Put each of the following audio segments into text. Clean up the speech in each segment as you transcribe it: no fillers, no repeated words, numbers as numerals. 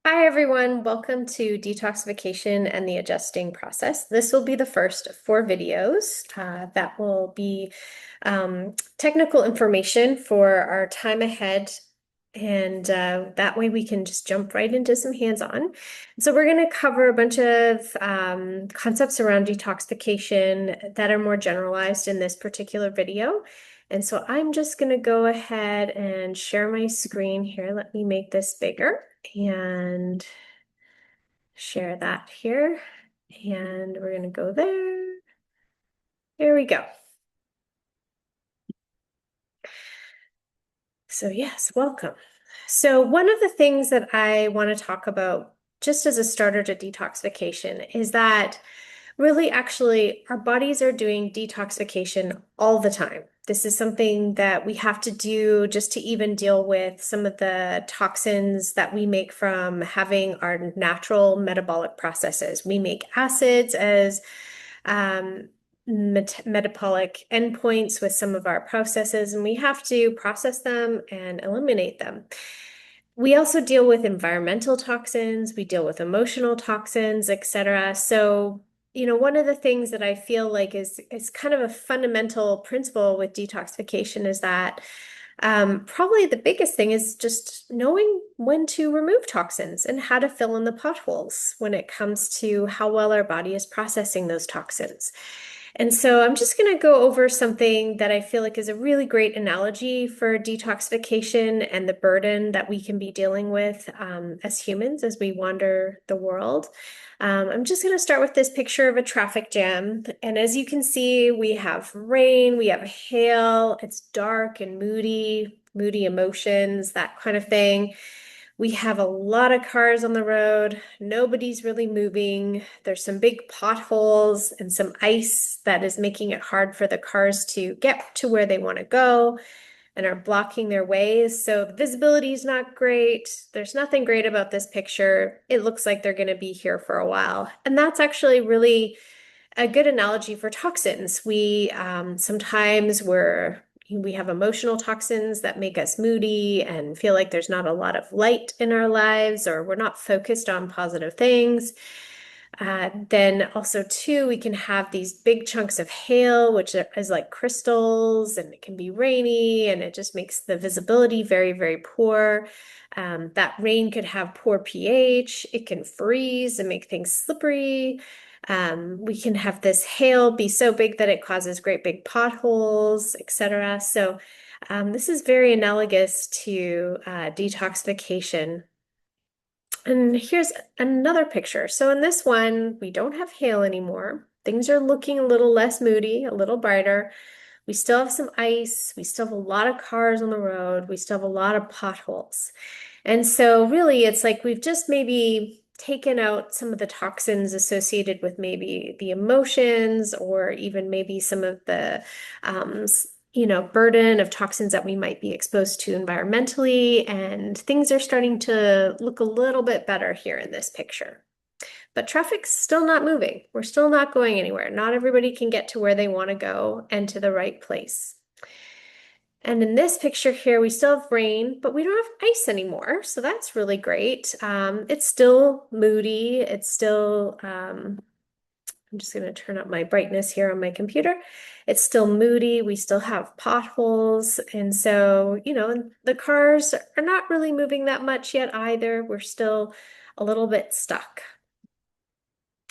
Hi, everyone. Welcome to Detoxification and the Adjusting Process. This will be the first of 4 videos that will be technical information for our time ahead. And that way we can just jump right into some hands-on. So we're going to cover a bunch of concepts around detoxification that are more generalized in this particular video. And so I'm just going to go ahead and share my screen here. Let me make this bigger and share that here. And we're going to go there. There we go. So yes, welcome. So one of the things that I want to talk about just as a starter to detoxification is that really actually our bodies are doing detoxification all the time. This is something that we have to do just to even deal with some of the toxins that we make from having our natural metabolic processes. We make acids as um, metabolic endpoints with some of our processes, and we have to process them and eliminate them. We also deal with environmental toxins, we deal with emotional toxins, etc. So, one of the things that I feel like is kind of a fundamental principle with detoxification is that probably the biggest thing is just knowing when to remove toxins and how to fill in the potholes when it comes to how well our body is processing those toxins. And so I'm just going to go over something that I feel like is a really great analogy for detoxification and the burden that we can be dealing with as humans as we wander the world. I'm just going to start with this picture of a traffic jam. And as you can see, we have rain, we have hail, it's dark and moody emotions, that kind of thing. We have a lot of cars on the road. Nobody's really moving. There's some big potholes and some ice that is making it hard for the cars to get to where they want to go and are blocking their ways. So the visibility is not great. There's nothing great about this picture. It looks like they're going to be here for a while. And that's actually really a good analogy for toxins. We sometimes we have emotional toxins that make us moody and feel like there's not a lot of light in our lives, or we're not focused on positive things. Then also too, we can have these big chunks of hail, which is like crystals, and it can be rainy, and it just makes the visibility very, very poor. That rain could have poor pH. It can freeze and make things slippery. We can have this hail be so big that it causes great big potholes, etc. So this is very analogous to detoxification. And here's another picture. So in this one, we don't have hail anymore. Things are looking a little less moody, a little brighter. We still have some ice. We still have a lot of cars on the road. We still have a lot of potholes. And so really it's like we've just maybe taken out some of the toxins associated with maybe the emotions, or even maybe some of the burden of toxins that we might be exposed to environmentally, and things are starting to look a little bit better here in this picture. But traffic's still not moving. We're still not going anywhere. Not everybody can get to where they want to go and to the right place. And in this picture here, we still have rain, but we don't have ice anymore. So that's really great. It's still moody. It's still, I'm just going to turn up my brightness here on my computer. It's still moody. We still have potholes. And so, the cars are not really moving that much yet either. We're still a little bit stuck.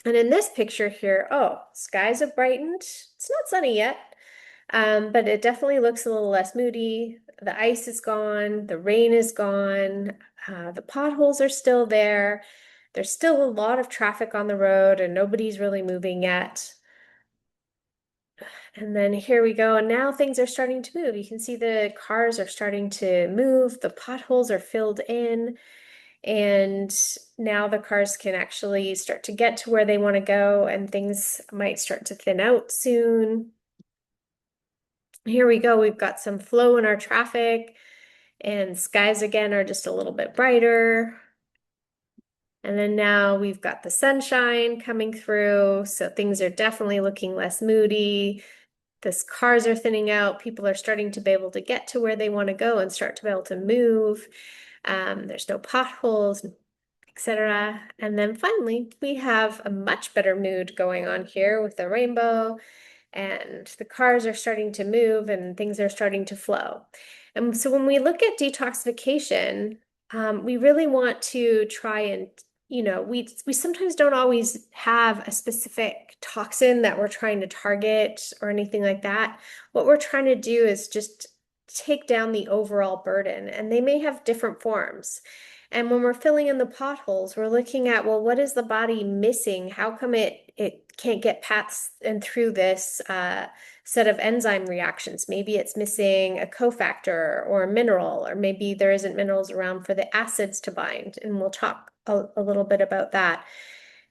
And in this picture here, oh, skies have brightened. It's not sunny yet, but it definitely looks a little less moody. The ice is gone. The rain is gone. The potholes are still there. There's still a lot of traffic on the road and nobody's really moving yet. And then here we go. And now things are starting to move. You can see the cars are starting to move. The potholes are filled in. And now the cars can actually start to get to where they want to go, and things might start to thin out soon. Here we go. We've got some flow in our traffic, and skies again are just a little bit brighter. And then now we've got the sunshine coming through. So things are definitely looking less moody. The cars are thinning out. People are starting to be able to get to where they want to go and start to be able to move. There's no potholes, etc. And then finally, we have a much better mood going on here with the rainbow, and the cars are starting to move and things are starting to flow. And so when we look at detoxification, we really want to try and, we sometimes don't always have a specific toxin that we're trying to target or anything like that. What we're trying to do is just take down the overall burden, and they may have different forms. And when we're filling in the potholes, we're looking at, well, what is the body missing? How come it can't get past and through this set of enzyme reactions? Maybe it's missing a cofactor or a mineral, or maybe there isn't minerals around for the acids to bind. And we'll talk a little bit about that.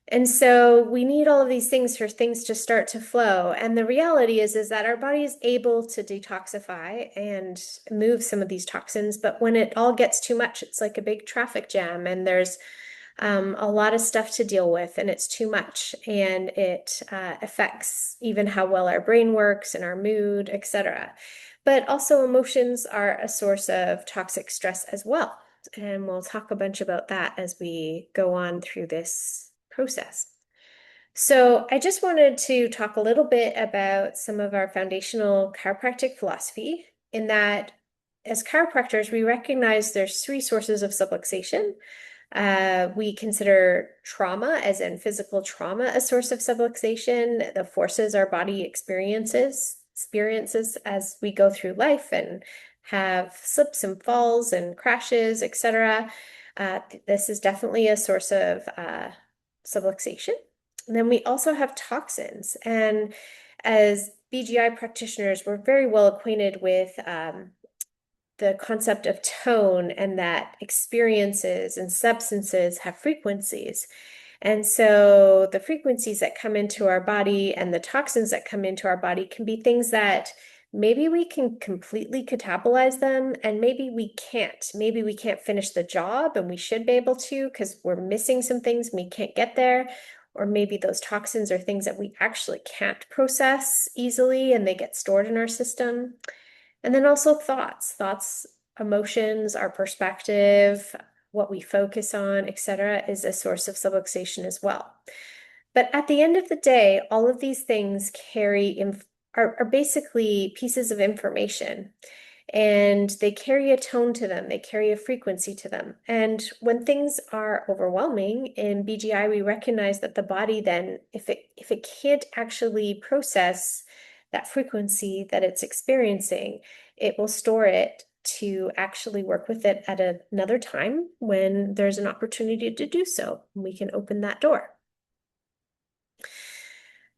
And so we need all of these things for things to start to flow. And the reality is that our body is able to detoxify and move some of these toxins. But when it all gets too much, it's like a big traffic jam, and there's a lot of stuff to deal with, and it's too much. And it affects even how well our brain works and our mood, etc. But also emotions are a source of toxic stress as well. And we'll talk a bunch about that as we go on through this process. So I just wanted to talk a little bit about some of our foundational chiropractic philosophy, in that as chiropractors, we recognize there's three sources of subluxation. We consider trauma, as in physical trauma, a source of subluxation, the forces our body experiences as we go through life and have slips and falls and crashes, etc. This is definitely a source of subluxation. And then we also have toxins. And as BGI practitioners, we're very well acquainted with the concept of tone, and that experiences and substances have frequencies. And so the frequencies that come into our body and the toxins that come into our body can be things that maybe we can completely catabolize them, and maybe we can't. Maybe we can't finish the job, and we should be able to because we're missing some things and we can't get there. Or maybe those toxins are things that we actually can't process easily and they get stored in our system. And then also thoughts, emotions, our perspective, what we focus on, etc., is a source of subluxation as well. But at the end of the day, all of these things are basically pieces of information, and they carry a tone to them, they carry a frequency to them. And when things are overwhelming in BGI, we recognize that the body then, if it can't actually process that frequency that it's experiencing, it will store it to actually work with it at another time when there's an opportunity to do so. We can open that door.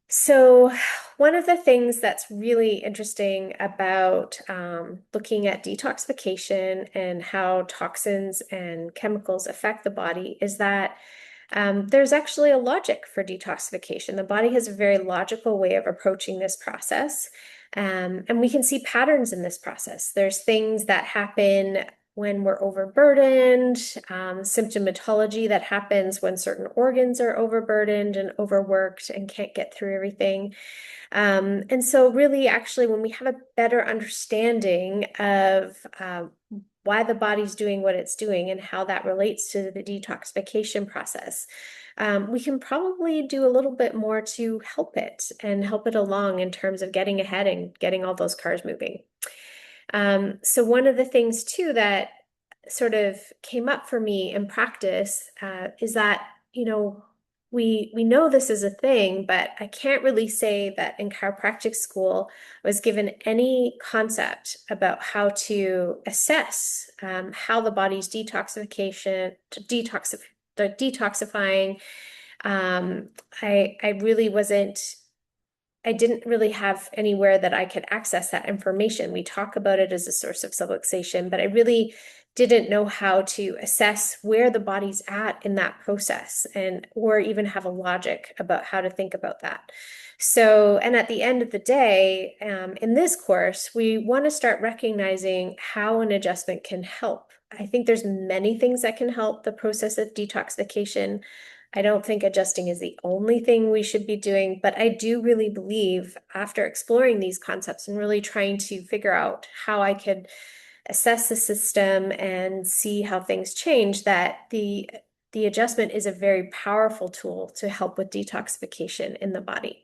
So one of the things that's really interesting about looking at detoxification and how toxins and chemicals affect the body is that there's actually a logic for detoxification. The body has a very logical way of approaching this process. And we can see patterns in this process. There's things that happen when we're overburdened, symptomatology that happens when certain organs are overburdened and overworked and can't get through everything. And so really, actually, when we have a better understanding of why the body's doing what it's doing and how that relates to the detoxification process, we can probably do a little bit more to help it and help it along in terms of getting ahead and getting all those cars moving. So one of the things too that sort of came up for me in practice is that, we know this is a thing, but I can't really say that in chiropractic school I was given any concept about how to assess how the body's detoxifying. I really wasn't. I didn't really have anywhere that I could access that information. We talk about it as a source of subluxation, but I really didn't know how to assess where the body's at in that process, or even have a logic about how to think about that. So, and at the end of the day, in this course, we want to start recognizing how an adjustment can help. I think there's many things that can help the process of detoxification. I don't think adjusting is the only thing we should be doing, but I do really believe, after exploring these concepts and really trying to figure out how I could assess the system and see how things change, that the the adjustment is a very powerful tool to help with detoxification in the body.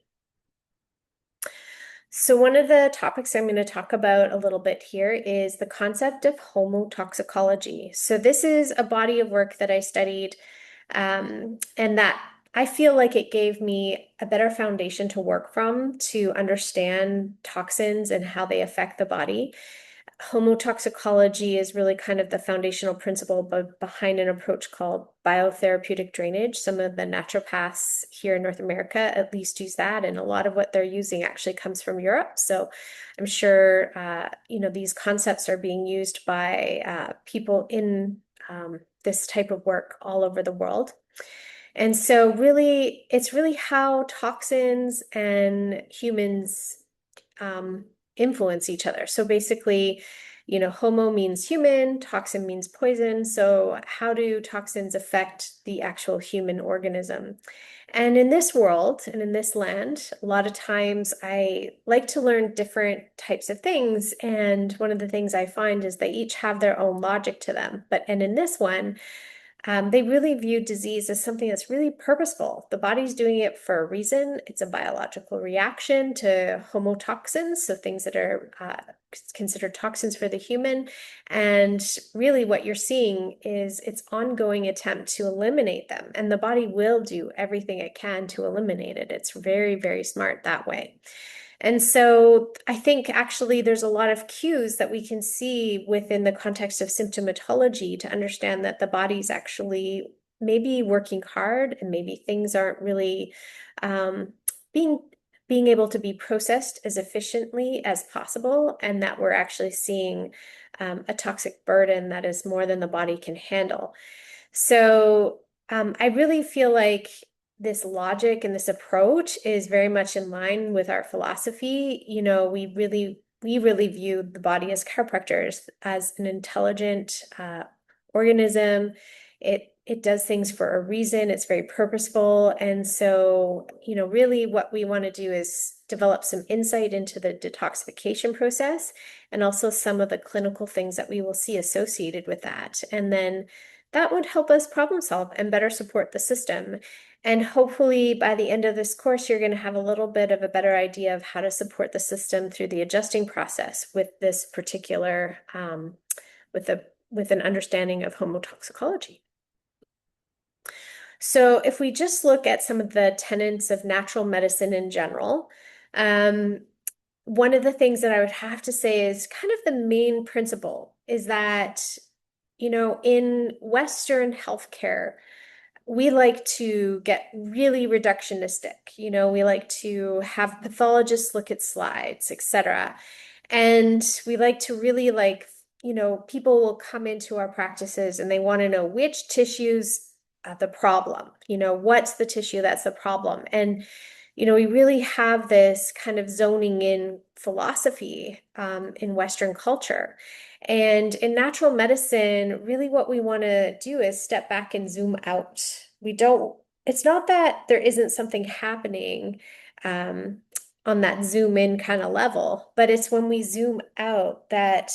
So one of the topics I'm going to talk about a little bit here is the concept of homotoxicology. So this is a body of work that I studied, and that I feel like it gave me a better foundation to work from to understand toxins and how they affect the body. Homotoxicology is really kind of the foundational principle behind an approach called biotherapeutic drainage. Some of the naturopaths here in North America at least use that, and a lot of what they're using actually comes from Europe. So I'm sure these concepts are being used by people in this type of work all over the world. And so really, it's really how toxins and humans influence each other. So basically, homo means human, toxin means poison. So how do toxins affect the actual human organism? And in this world and in this land, a lot of times I like to learn different types of things. And one of the things I find is they each have their own logic to them. And in this one, they really view disease as something that's really purposeful. The body's doing it for a reason. It's a biological reaction to homotoxins, so things that are considered toxins for the human. And really what you're seeing is its ongoing attempt to eliminate them. And the body will do everything it can to eliminate it. It's very, very smart that way. And so I think actually there's a lot of cues that we can see within the context of symptomatology to understand that the body's actually maybe working hard and maybe things aren't really being able to be processed as efficiently as possible, and that we're actually seeing a toxic burden that is more than the body can handle. So I really feel like this logic and this approach is very much in line with our philosophy. We really view the body as chiropractors as an intelligent organism. It does things for a reason. It's very purposeful. And so, really what we want to do is develop some insight into the detoxification process and also some of the clinical things that we will see associated with that. And then that would help us problem solve and better support the system. And hopefully by the end of this course, you're going to have a little bit of a better idea of how to support the system through the adjusting process with this particular, with an understanding of homotoxicology. So if we just look at some of the tenets of natural medicine in general, one of the things that I would have to say is kind of the main principle is that, in Western healthcare, we like to get really reductionistic. We like to have pathologists look at slides, etc. And we like to really people will come into our practices and they want to know which tissues the problem, what's the tissue that's the problem. And, we really have this kind of zoning in philosophy in Western culture. And in natural medicine, really what we want to do is step back and zoom out. It's not that there isn't something happening on that zoom in kind of level, but it's when we zoom out that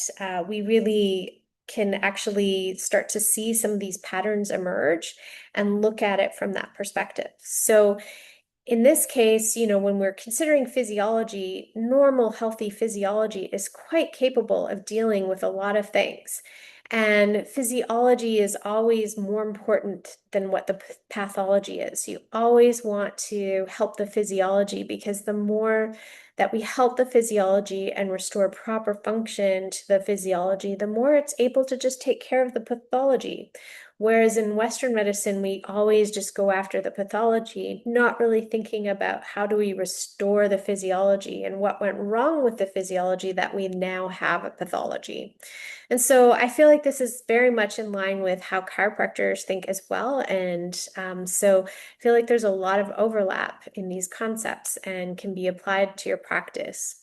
we really can actually start to see some of these patterns emerge and look at it from that perspective. So in this case, when we're considering physiology, normal, healthy physiology is quite capable of dealing with a lot of things. And physiology is always more important than what the pathology is. You always want to help the physiology because the more that we help the physiology and restore proper function to the physiology, the more it's able to just take care of the pathology. Whereas in Western medicine, we always just go after the pathology, not really thinking about how do we restore the physiology and what went wrong with the physiology that we now have a pathology. And so I feel like this is very much in line with how chiropractors think as well. And so I feel like there's a lot of overlap in these concepts and can be applied to your practice.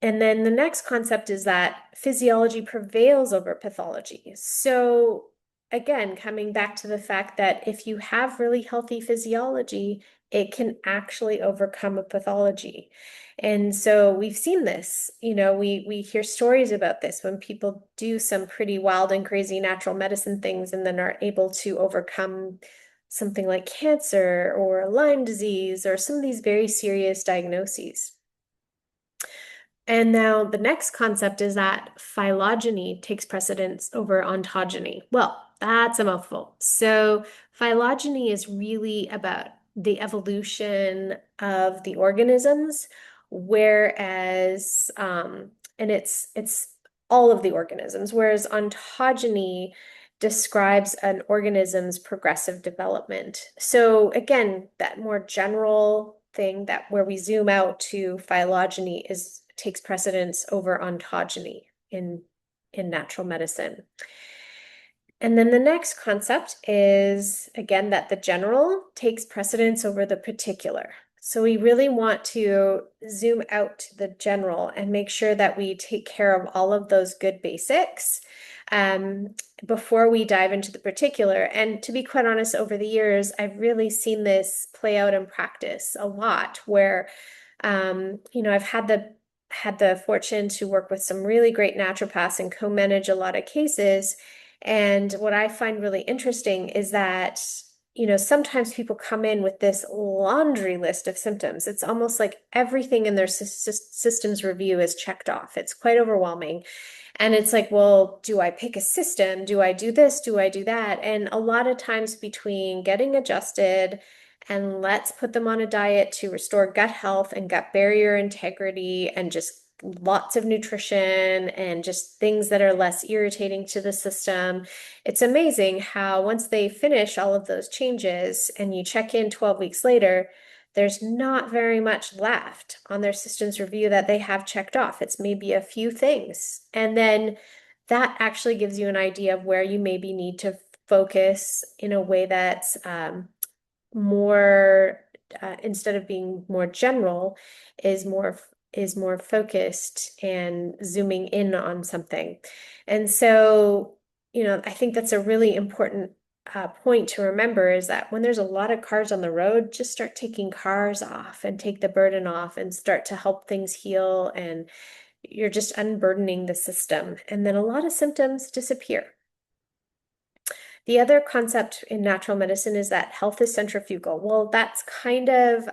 And then the next concept is that physiology prevails over pathology. So again, coming back to the fact that if you have really healthy physiology, it can actually overcome a pathology. And so we've seen this, we hear stories about this when people do some pretty wild and crazy natural medicine things and then are able to overcome something like cancer or Lyme disease or some of these very serious diagnoses. And now the next concept is that phylogeny takes precedence over ontogeny. Well, that's a mouthful. So phylogeny is really about the evolution of the organisms, whereas and it's all of the organisms, whereas ontogeny describes an organism's progressive development. So again, that more general thing that where we zoom out to phylogeny is takes precedence over ontogeny in natural medicine. And then the next concept is, again, that the general takes precedence over the particular. So we really want to zoom out to the general and make sure that we take care of all of those good basics before we dive into the particular. And to be quite honest, over the years, I've really seen this play out in practice a lot where, I've had the fortune to work with some really great naturopaths and co-manage a lot of cases. And what I find really interesting is that, sometimes people come in with this laundry list of symptoms. It's almost like everything in their systems review is checked off. It's quite overwhelming. And it's like, well, do I pick a system? Do I do this? Do I do that? And a lot of times between getting adjusted and let's put them on a diet to restore gut health and gut barrier integrity and just lots of nutrition and just things that are less irritating to the system. It's amazing how once they finish all of those changes and you check in 12 weeks later, there's not very much left on their systems review that they have checked off. It's maybe a few things. And then that actually gives you an idea of where you maybe need to focus in a way that's more instead of being more general, is more focused and zooming in on something. And so, I think that's a really important point to remember is that when there's a lot of cars on the road, just start taking cars off and take the burden off and start to help things heal. And you're just unburdening the system. And then a lot of symptoms disappear. The other concept in natural medicine is that health is centrifugal. Well, that's kind of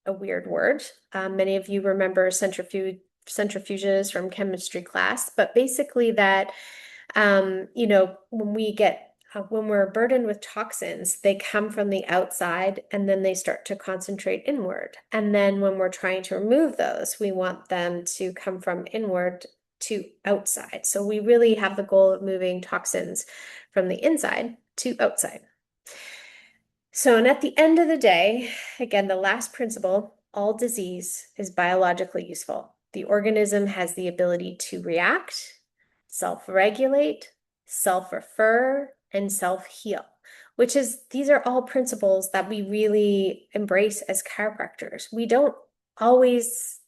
a weird word. Many of you remember centrifuges from chemistry class, but basically that, when we're burdened with toxins, they come from the outside and then they start to concentrate inward. And then when we're trying to remove those, we want them to come from inward to outside. So we really have the goal of moving toxins from the inside to outside. So, and at the end of the day, again, the last principle, all disease is biologically useful. The organism has the ability to react, self-regulate, self-refer, and self-heal, which is, these are all principles that we really embrace as chiropractors. We don't always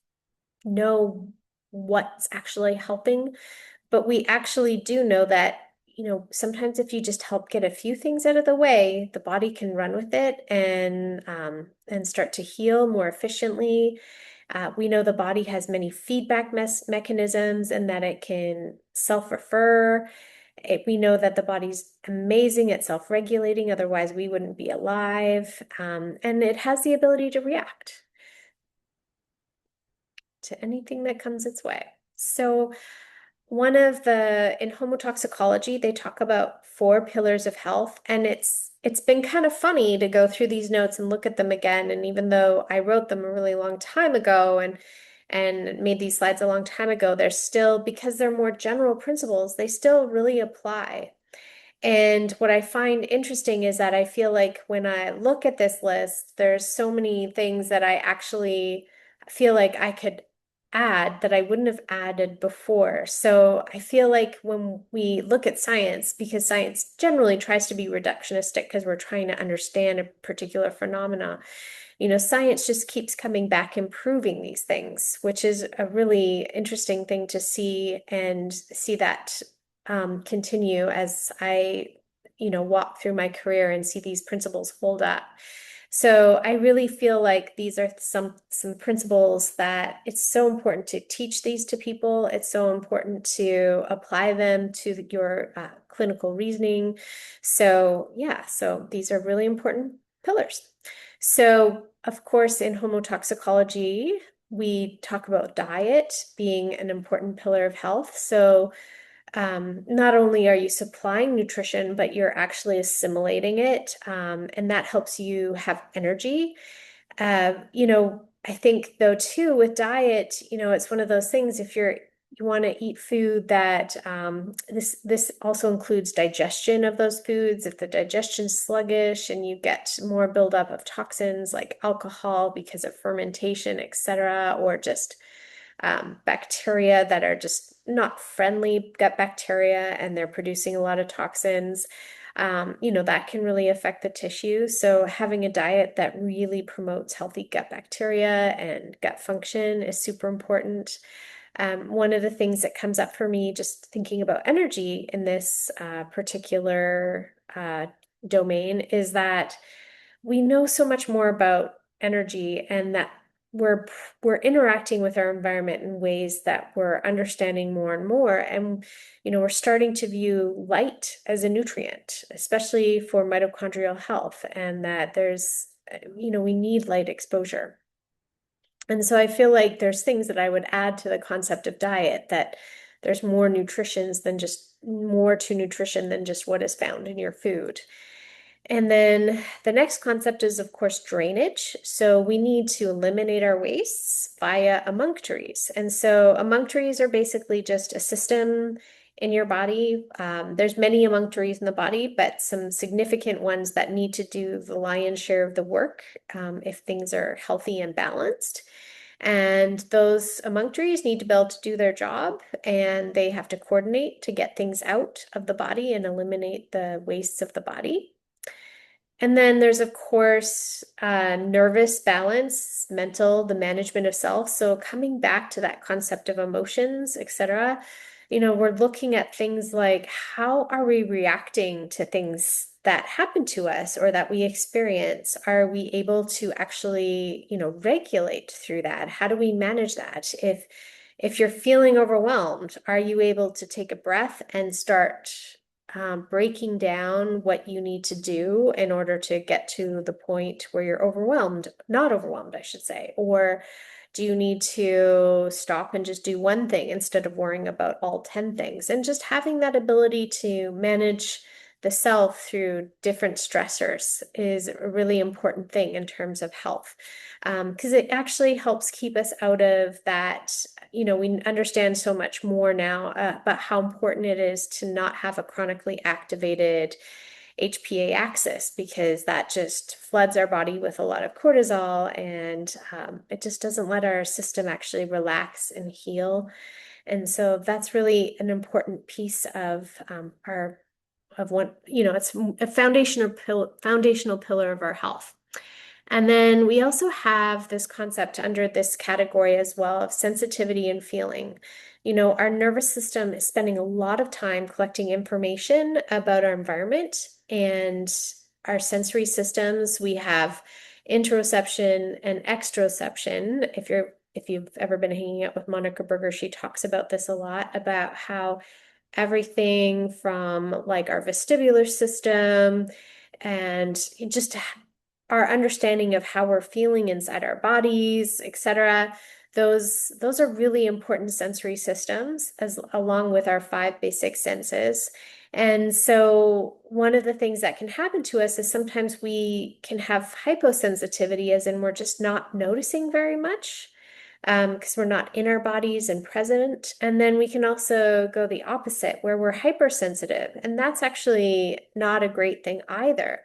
know what's actually helping, but we actually do know that sometimes if you just help get a few things out of the way, the body can run with it and start to heal more efficiently. We know the body has many feedback mechanisms and that it can self-refer. We know that the body's amazing at self-regulating, otherwise we wouldn't be alive. And it has the ability to react to anything that comes its way. So in homotoxicology, they talk about 4 pillars of health, and it's been kind of funny to go through these notes and look at them again. And even though I wrote them a really long time ago and made these slides a long time ago, they're still, because they're more general principles, they still really apply. And what I find interesting is that I feel like when I look at this list, there's so many things that I actually feel like I could add that I wouldn't have added before. So I feel like when we look at science, because science generally tries to be reductionistic because we're trying to understand a particular phenomena, science just keeps coming back and proving these things, which is a really interesting thing to see and see that continue as I walk through my career and see these principles hold up. So I really feel like these are some principles that it's so important to teach these to people. It's so important to apply them to your clinical reasoning. So yeah, so these are really important pillars. So of course, in homotoxicology, we talk about diet being an important pillar of health. So not only are you supplying nutrition, but you're actually assimilating it, and that helps you have energy. I think though too with diet, it's one of those things. If you want to eat food that this also includes digestion of those foods. If the digestion's sluggish and you get more buildup of toxins like alcohol because of fermentation, etc., or just bacteria that are just not friendly gut bacteria and they're producing a lot of toxins, that can really affect the tissue. So having a diet that really promotes healthy gut bacteria and gut function is super important. One of the things that comes up for me just thinking about energy in this particular domain is that we know so much more about energy and that we're we're interacting with our environment in ways that we're understanding more and more. And we're starting to view light as a nutrient, especially for mitochondrial health, and that we need light exposure. And so I feel like there's things that I would add to the concept of diet, that there's more to nutrition than just what is found in your food. And then the next concept is, of course, drainage. So we need to eliminate our wastes via emunctories. And so emunctories are basically just a system in your body. There's many emunctories in the body, but some significant ones that need to do the lion's share of the work if things are healthy and balanced. And those emunctories need to be able to do their job, and they have to coordinate to get things out of the body and eliminate the wastes of the body. And then there's, of course, nervous balance, the management of self. So coming back to that concept of emotions, etc., we're looking at things like how are we reacting to things that happen to us or that we experience? Are we able to actually, regulate through that? How do we manage that? If you're feeling overwhelmed, are you able to take a breath and start breaking down what you need to do in order to get to the point where you're not overwhelmed, I should say? Or do you need to stop and just do one thing instead of worrying about all 10 things? And just having that ability to manage the self through different stressors is a really important thing in terms of health, because it actually helps keep us out of that. We understand so much more now about how important it is to not have a chronically activated HPA axis, because that just floods our body with a lot of cortisol, and it just doesn't let our system actually relax and heal. And so that's really an important piece of it's a foundational pillar of our health. And then we also have this concept under this category as well of sensitivity and feeling. Our nervous system is spending a lot of time collecting information about our environment and our sensory systems. We have interoception and exteroception. If you've ever been hanging out with Monica Berger, she talks about this a lot, about how everything from like our vestibular system and just our understanding of how we're feeling inside our bodies, etc. Those are really important sensory systems, as along with our 5 basic senses. And so one of the things that can happen to us is sometimes we can have hyposensitivity, as in we're just not noticing very much because we're not in our bodies and present. And then we can also go the opposite, where we're hypersensitive, and that's actually not a great thing either.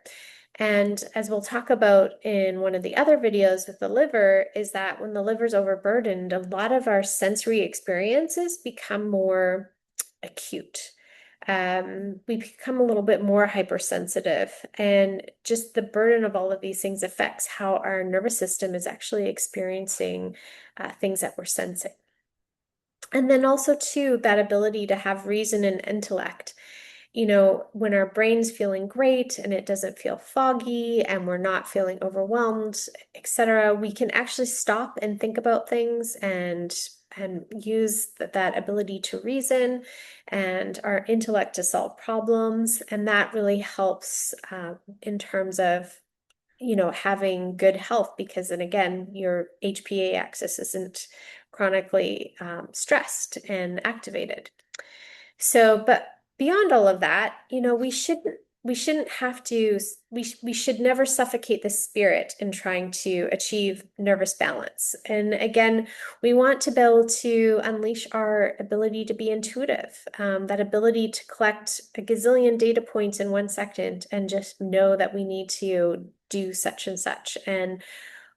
And as we'll talk about in one of the other videos with the liver, is that when the liver's overburdened, a lot of our sensory experiences become more acute. We become a little bit more hypersensitive, and just the burden of all of these things affects how our nervous system is actually experiencing things that we're sensing. And then also too, that ability to have reason and intellect. when our brain's feeling great and it doesn't feel foggy and we're not feeling overwhelmed, etc., we can actually stop and think about things and use that ability to reason and our intellect to solve problems. And that really helps in terms of having good health, because then again, your HPA axis isn't chronically stressed and activated. So, but beyond all of that, we shouldn't have to, we should never suffocate the spirit in trying to achieve nervous balance. And again, we want to be able to unleash our ability to be intuitive, that ability to collect a gazillion data points in 1 second and just know that we need to do such and such. And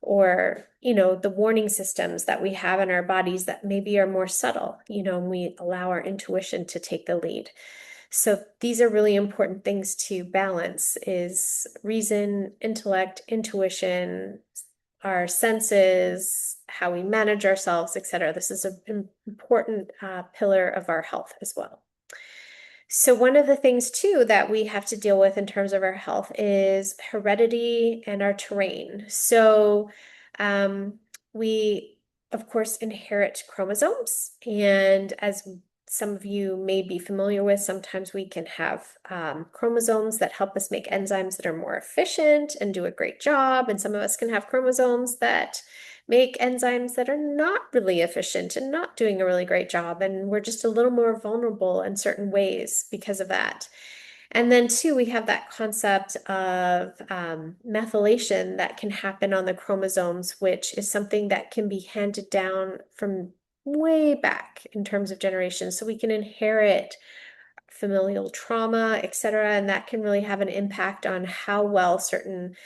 or the warning systems that we have in our bodies that maybe are more subtle, and we allow our intuition to take the lead. So these are really important things to balance: is reason, intellect, intuition, our senses, how we manage ourselves, etc. This is an important pillar of our health as well. So one of the things too that we have to deal with in terms of our health is heredity and our terrain. So we, of course, inherit chromosomes. And as some of you may be familiar with, sometimes we can have chromosomes that help us make enzymes that are more efficient and do a great job. And some of us can have chromosomes that make enzymes that are not really efficient and not doing a really great job. And we're just a little more vulnerable in certain ways because of that. And then too, we have that concept of methylation that can happen on the chromosomes, which is something that can be handed down from way back in terms of generations. So we can inherit familial trauma, etc., and that can really have an impact on how well certain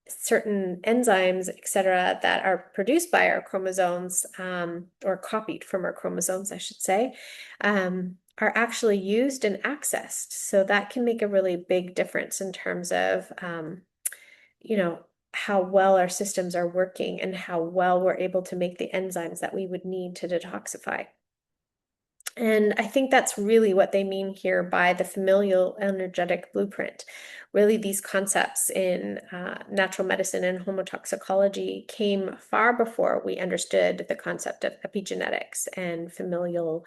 enzymes, etc., that are produced by our chromosomes, or copied from our chromosomes, I should say, are actually used and accessed. So that can make a really big difference in terms of, how well our systems are working and how well we're able to make the enzymes that we would need to detoxify. And I think that's really what they mean here by the familial energetic blueprint. Really, these concepts in natural medicine and homotoxicology came far before we understood the concept of epigenetics and familial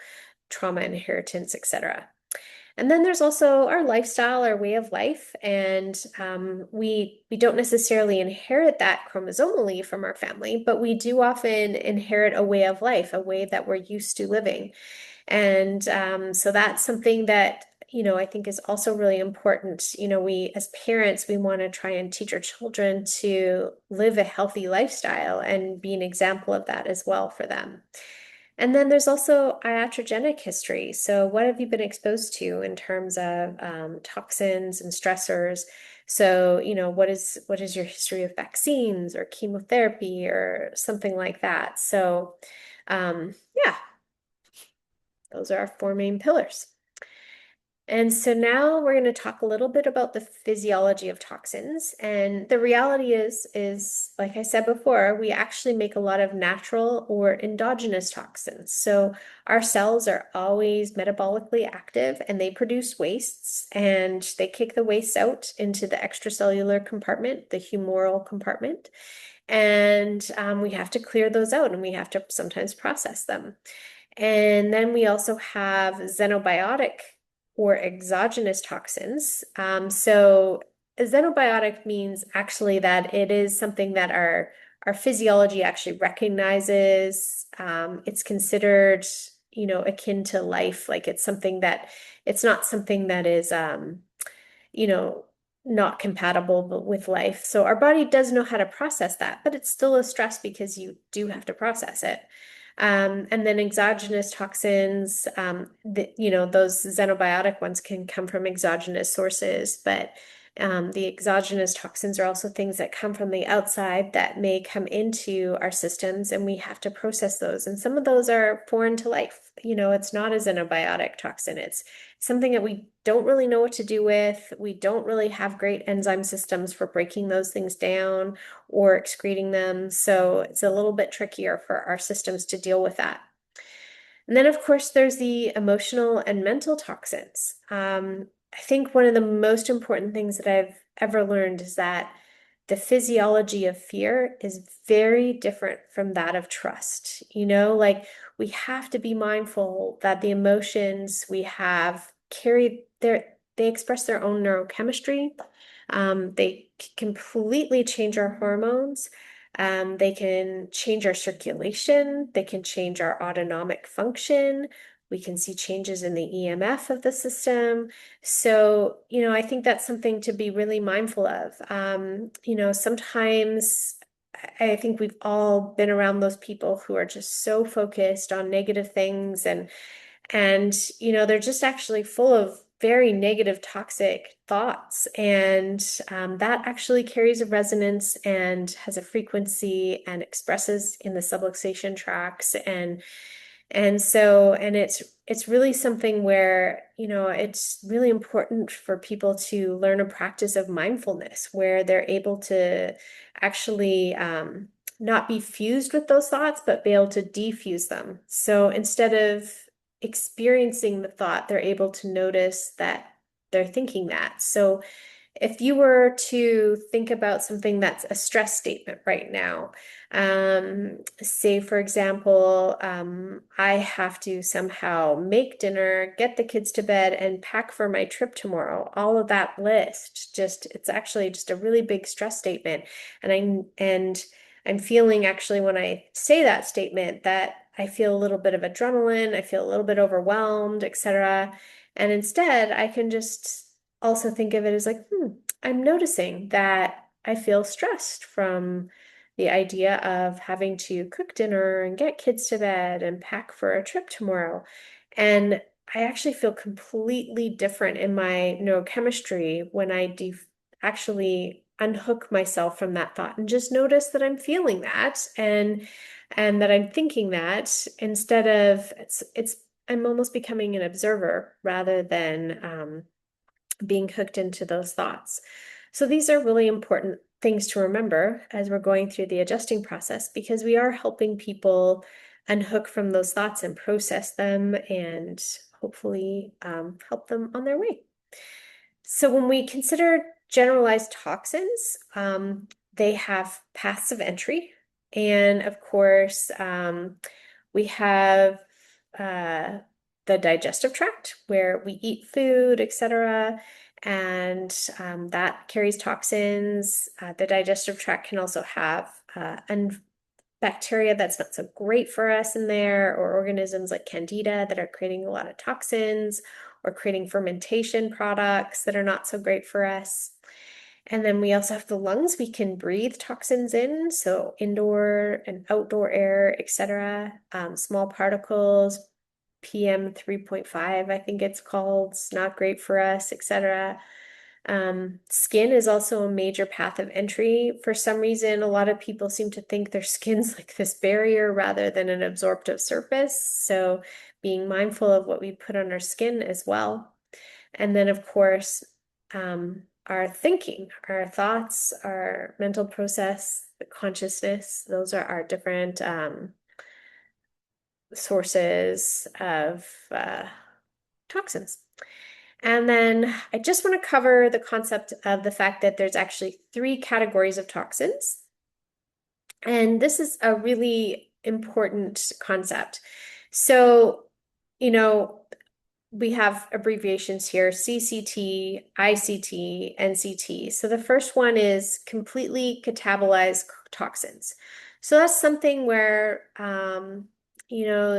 trauma inheritance, etc. And then there's also our lifestyle, our way of life, and we don't necessarily inherit that chromosomally from our family, but we do often inherit a way of life, a way that we're used to living. And so that's something that, I think is also really important. We, as parents, we want to try and teach our children to live a healthy lifestyle and be an example of that as well for them. And then there's also iatrogenic history. So what have you been exposed to in terms of toxins and stressors? So, what is your history of vaccines or chemotherapy or something like that? So, yeah, those are our 4 main pillars. And so now we're going to talk a little bit about the physiology of toxins. And the reality is, like I said before, we actually make a lot of natural or endogenous toxins. So our cells are always metabolically active and they produce wastes, and they kick the waste out into the extracellular compartment, the humoral compartment. And we have to clear those out, and we have to sometimes process them. And then we also have xenobiotic or exogenous toxins. So a xenobiotic means actually that it is something that our physiology actually recognizes. It's considered, akin to life. Like it's not something that is, not compatible with life. So our body does know how to process that, but it's still a stress because you do have to process it. And then exogenous toxins, those xenobiotic ones can come from exogenous sources, but the exogenous toxins are also things that come from the outside that may come into our systems, and we have to process those. And some of those are foreign to life. It's not a xenobiotic toxin. It's something that we don't really know what to do with. We don't really have great enzyme systems for breaking those things down or excreting them. So it's a little bit trickier for our systems to deal with that. And then, of course, there's the emotional and mental toxins. I think one of the most important things that I've ever learned is that the physiology of fear is very different from that of trust. Like we have to be mindful that the emotions we have they express their own neurochemistry. They completely change our hormones. They can change our circulation. They can change our autonomic function. We can see changes in the EMF of the system. So, I think that's something to be really mindful of. Sometimes I think we've all been around those people who are just so focused on negative things and they're just actually full of very negative, toxic thoughts. And that actually carries a resonance and has a frequency and expresses in the subluxation tracts. And it's really something where, it's really important for people to learn a practice of mindfulness where they're able to actually not be fused with those thoughts, but be able to defuse them. So instead of experiencing the thought, they're able to notice that they're thinking that. So if you were to think about something that's a stress statement right now, say, for example, I have to somehow make dinner, get the kids to bed, and pack for my trip tomorrow. All of that list, it's actually just a really big stress statement. And I'm feeling actually when I say that statement that I feel a little bit of adrenaline, I feel a little bit overwhelmed, etc. And instead, I can just also think of it as like, I'm noticing that I feel stressed from the idea of having to cook dinner and get kids to bed and pack for a trip tomorrow. And I actually feel completely different in my neurochemistry when I actually unhook myself from that thought and just notice that I'm feeling that and that I'm thinking that instead of it's I'm almost becoming an observer rather than being hooked into those thoughts. So these are really important things to remember as we're going through the adjusting process because we are helping people unhook from those thoughts and process them and hopefully help them on their way. So when we consider generalized toxins, they have paths of entry. And of course, we have uh, the digestive tract where we eat food, etc. And that carries toxins. The digestive tract can also have bacteria that's not so great for us in there, or organisms like Candida that are creating a lot of toxins or creating fermentation products that are not so great for us. And then we also have the lungs. We can breathe toxins in, so indoor and outdoor air, etc. Small particles, PM 3.5, I think it's called. It's not great for us, etc. Skin is also a major path of entry. For some reason, a lot of people seem to think their skin's like this barrier rather than an absorptive surface. So being mindful of what we put on our skin as well. And then, of course, our thinking, our thoughts, our mental process, the consciousness, those are our different sources of toxins. And then I just want to cover the concept of the fact that there's actually 3 categories of toxins. And this is a really important concept. So, we have abbreviations here, CCT, ICT, NCT. So the first one is completely catabolized toxins. So that's something where,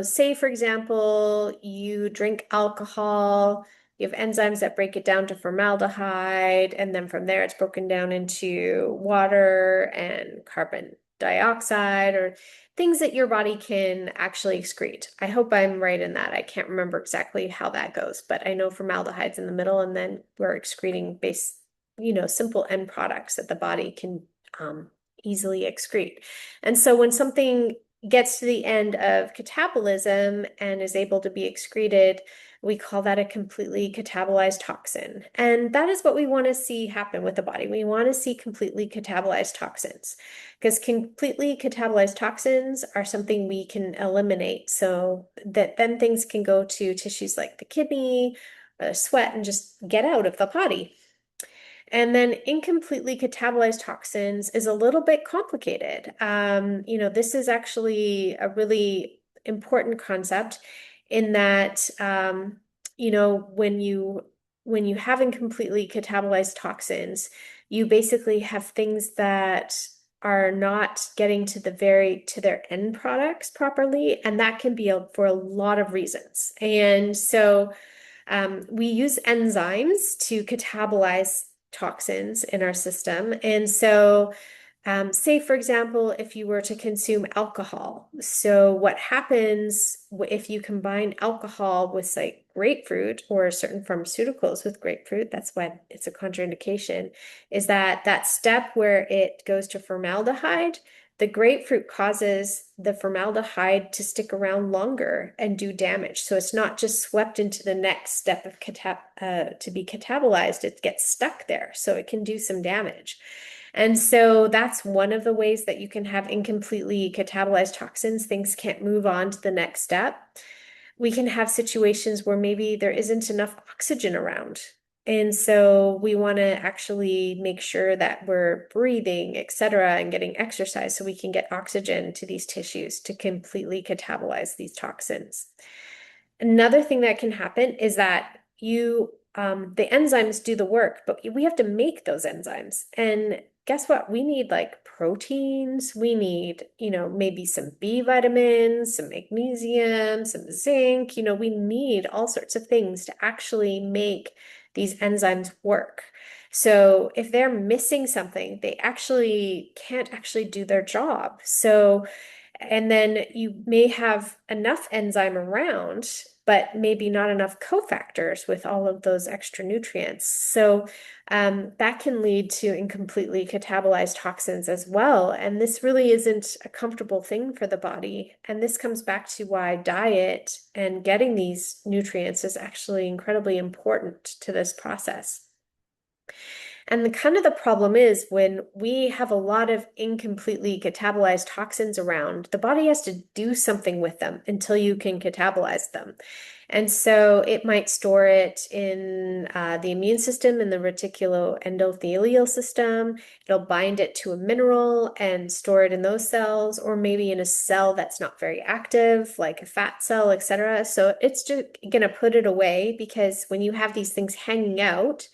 say, for example, you drink alcohol, you have enzymes that break it down to formaldehyde, and then from there it's broken down into water and carbon dioxide or things that your body can actually excrete. I hope I'm right in that. I can't remember exactly how that goes, but I know formaldehyde's in the middle, and then we're excreting simple end products that the body can easily excrete. And so when something gets to the end of catabolism and is able to be excreted, We call that a completely catabolized toxin. And that is what we want to see happen with the body. We want to see completely catabolized toxins because completely catabolized toxins are something we can eliminate so that then things can go to tissues like the kidney, sweat, and just get out of the body. And then incompletely catabolized toxins is a little bit complicated. This is actually a really important concept in that, when you have incompletely catabolized toxins, you basically have things that are not getting to their end products properly, and that can be for a lot of reasons. And so we use enzymes to catabolize toxins in our system. And so, say, for example, if you were to consume alcohol. So, what happens if you combine alcohol with, like, grapefruit or certain pharmaceuticals with grapefruit? That's why it's a contraindication, is that step where it goes to formaldehyde. The grapefruit causes the formaldehyde to stick around longer and do damage. So it's not just swept into the next step of to be catabolized, it gets stuck there. So it can do some damage. And so that's one of the ways that you can have incompletely catabolized toxins. Things can't move on to the next step. We can have situations where maybe there isn't enough oxygen around. And so we want to actually make sure that we're breathing, et cetera, and getting exercise so we can get oxygen to these tissues to completely catabolize these toxins. Another thing that can happen is that the enzymes do the work, but we have to make those enzymes. And guess what? We need like proteins. We need, maybe some B vitamins, some magnesium, some zinc. We need all sorts of things to actually make these enzymes work. So if they're missing something, they actually can't actually do their job. So, and then you may have enough enzyme around, but maybe not enough cofactors with all of those extra nutrients. So that can lead to incompletely catabolized toxins as well. And this really isn't a comfortable thing for the body. And this comes back to why diet and getting these nutrients is actually incredibly important to this process. And the problem is when we have a lot of incompletely catabolized toxins around, the body has to do something with them until you can catabolize them. And so it might store it in the immune system, in the reticuloendothelial system. It'll bind it to a mineral and store it in those cells, or maybe in a cell that's not very active, like a fat cell, etc. So it's just going to put it away because when you have these things hanging out,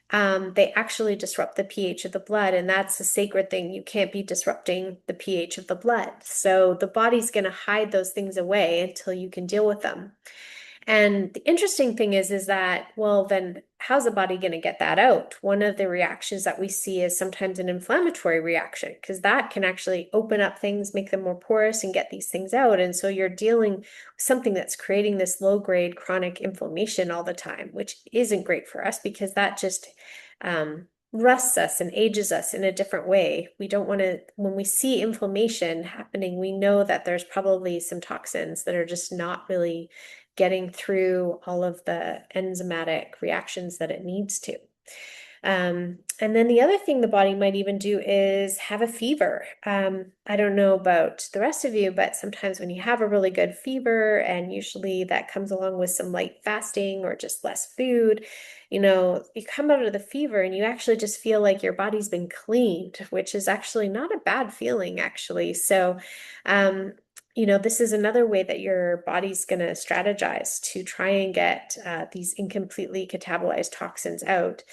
they actually disrupt the pH of the blood, and that's a sacred thing. You can't be disrupting the pH of the blood. So the body's going to hide those things away until you can deal with them. And the interesting thing is that, well, then how's the body going to get that out? One of the reactions that we see is sometimes an inflammatory reaction, because that can actually open up things, make them more porous, and get these things out. And so you're dealing with something that's creating this low-grade chronic inflammation all the time, which isn't great for us because that just rusts us and ages us in a different way. We don't want to, when we see inflammation happening, we know that there's probably some toxins that are just not really getting through all of the enzymatic reactions that it needs to. And then the other thing the body might even do is have a fever. I don't know about the rest of you, but sometimes when you have a really good fever, and usually that comes along with some light fasting or just less food, you come out of the fever and you actually just feel like your body's been cleaned, which is actually not a bad feeling, actually. So, this is another way that your body's going to strategize to try and get these incompletely catabolized toxins out.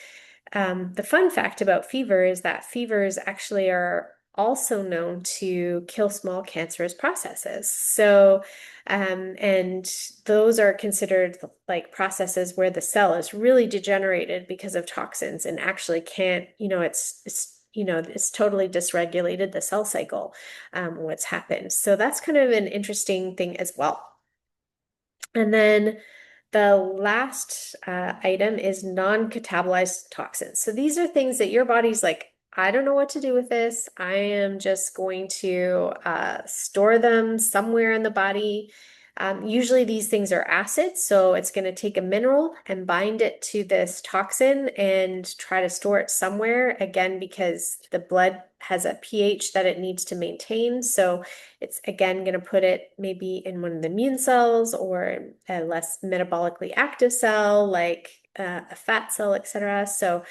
The fun fact about fever is that fevers actually are also known to kill small cancerous processes. So, and those are considered like processes where the cell is really degenerated because of toxins and actually can't, it's totally dysregulated the cell cycle, what's happened. So that's kind of an interesting thing as well. And then the last item is non-catabolized toxins. So these are things that your body's like, I don't know what to do with this. I am just going to store them somewhere in the body. Usually these things are acids, so it's going to take a mineral and bind it to this toxin and try to store it somewhere, again, because the blood has a pH that it needs to maintain. So it's again going to put it maybe in one of the immune cells or a less metabolically active cell, like a fat cell, etc. So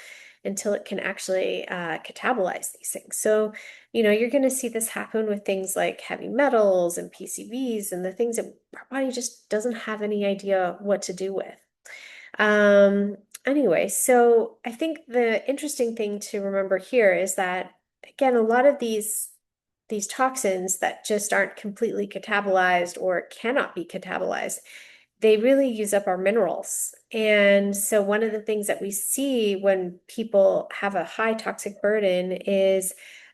until it can actually catabolize these things. So, you're going to see this happen with things like heavy metals and PCBs and the things that our body just doesn't have any idea what to do with. Anyway, so I think the interesting thing to remember here is that, again, a lot of these toxins that just aren't completely catabolized or cannot be catabolized, they really use up our minerals. And so one of the things that we see when people have a high toxic burden is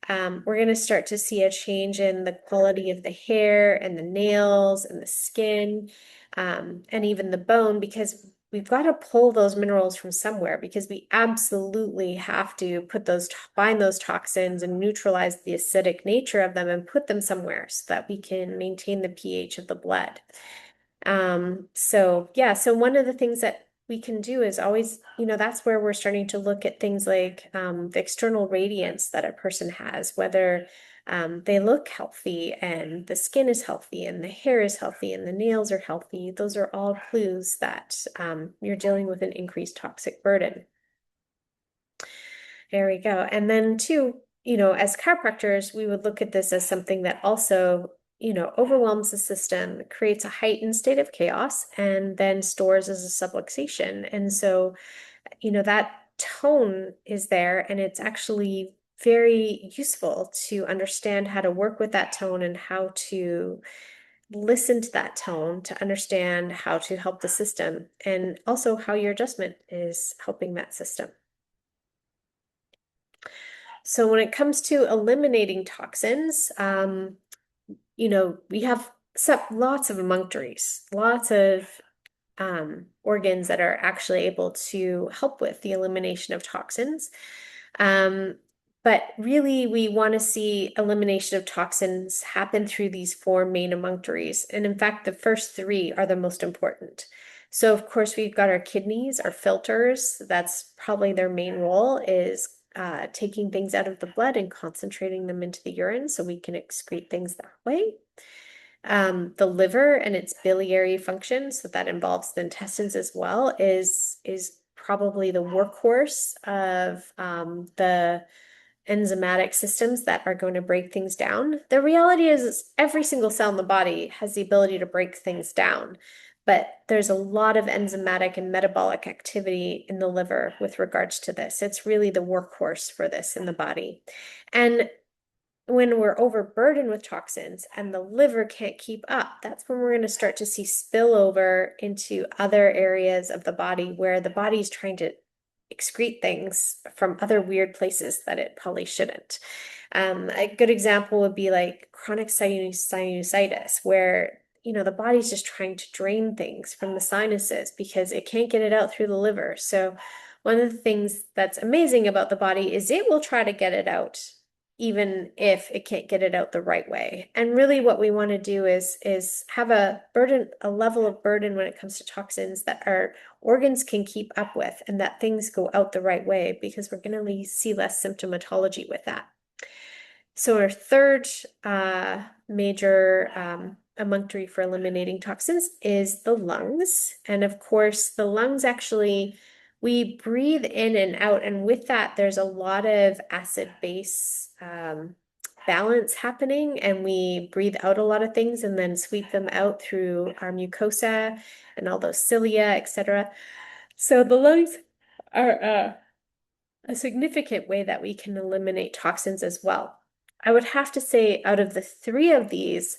we're going to start to see a change in the quality of the hair and the nails and the skin, and even the bone, because we've got to pull those minerals from somewhere, because we absolutely have to find those toxins and neutralize the acidic nature of them and put them somewhere so that we can maintain the pH of the blood. So one of the things that we can do is always, that's where we're starting to look at things like the external radiance that a person has, whether they look healthy and the skin is healthy and the hair is healthy and the nails are healthy. Those are all clues that you're dealing with an increased toxic burden. There we go. And then too, as chiropractors, we would look at this as something that also, overwhelms the system, creates a heightened state of chaos, and then stores as a subluxation. And so, that tone is there, and it's actually very useful to understand how to work with that tone and how to listen to that tone to understand how to help the system, and also how your adjustment is helping that system. So when it comes to eliminating toxins, we have lots of emunctories, lots of organs that are actually able to help with the elimination of toxins. But really, we want to see elimination of toxins happen through these four main emunctories. And in fact, the first three are the most important. So of course, we've got our kidneys, our filters. That's probably their main role, is taking things out of the blood and concentrating them into the urine so we can excrete things that way. The liver and its biliary function, so that involves the intestines as well, is probably the workhorse of the enzymatic systems that are going to break things down. The reality is every single cell in the body has the ability to break things down, but there's a lot of enzymatic and metabolic activity in the liver with regards to this. It's really the workhorse for this in the body. And when we're overburdened with toxins and the liver can't keep up, that's when we're going to start to see spillover into other areas of the body where the body's trying to excrete things from other weird places that it probably shouldn't. A good example would be like chronic sinusitis, where the body's just trying to drain things from the sinuses because it can't get it out through the liver. So one of the things that's amazing about the body is it will try to get it out, even if it can't get it out the right way. And really what we want to do is have a level of burden when it comes to toxins that our organs can keep up with, and that things go out the right way, because we're going to see less symptomatology with that. So our third major emunctory for eliminating toxins is the lungs. And of course, the lungs actually, we breathe in and out, and with that, there's a lot of acid-base balance happening, and we breathe out a lot of things and then sweep them out through our mucosa and all those cilia, etc. So the lungs are a significant way that we can eliminate toxins as well. I would have to say, out of the three of these,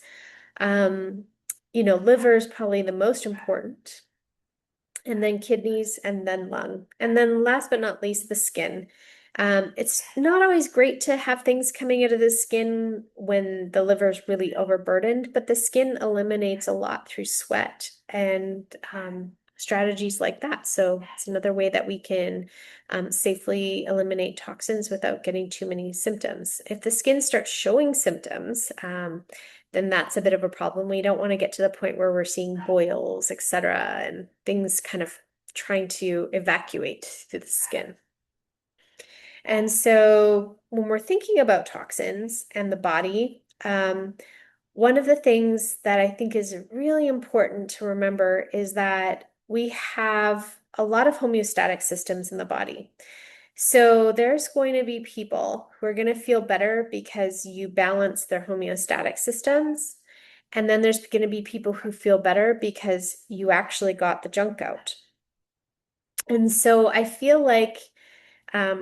liver is probably the most important, and then kidneys, and then lung. And then last but not least, the skin. It's not always great to have things coming out of the skin when the liver is really overburdened, but the skin eliminates a lot through sweat and strategies like that. So it's another way that we can safely eliminate toxins without getting too many symptoms. If the skin starts showing symptoms, then that's a bit of a problem. We don't want to get to the point where we're seeing boils, etc., and things kind of trying to evacuate through the skin. And so when we're thinking about toxins and the body, one of the things that I think is really important to remember is that we have a lot of homeostatic systems in the body. So there's going to be people who are going to feel better because you balance their homeostatic systems. And then there's going to be people who feel better because you actually got the junk out. And so I feel like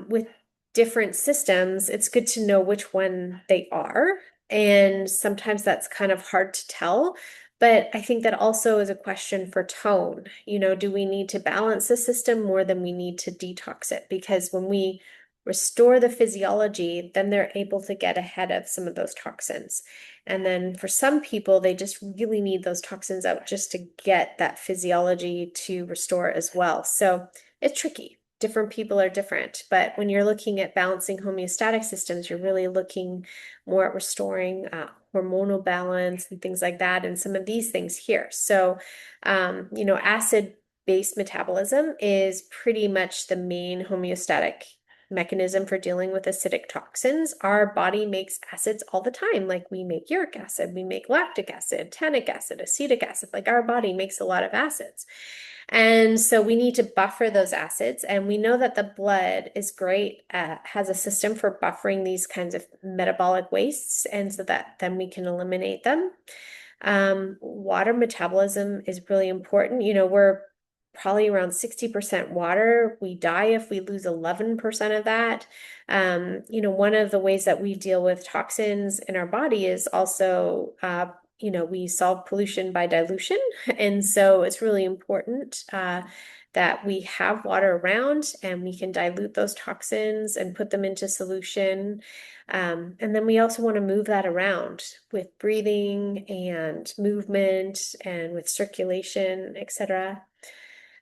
with different systems, it's good to know which one they are. And sometimes that's kind of hard to tell. But I think that also is a question for tone. Do we need to balance the system more than we need to detox it? Because when we restore the physiology, then they're able to get ahead of some of those toxins. And then for some people, they just really need those toxins out just to get that physiology to restore as well. So it's tricky. Different people are different, but when you're looking at balancing homeostatic systems, you're really looking more at restoring hormonal balance and things like that, and some of these things here. So, acid-based metabolism is pretty much the main homeostatic mechanism for dealing with acidic toxins. Our body makes acids all the time. Like we make uric acid, we make lactic acid, tannic acid, acetic acid. Like our body makes a lot of acids. And so we need to buffer those acids. And we know that the blood is great, has a system for buffering these kinds of metabolic wastes, and so that then we can eliminate them. Water metabolism is really important. We're probably around 60% water. We die if we lose 11% of that. One of the ways that we deal with toxins in our body is also we solve pollution by dilution. And so it's really important that we have water around and we can dilute those toxins and put them into solution. And then we also want to move that around with breathing and movement and with circulation, etc.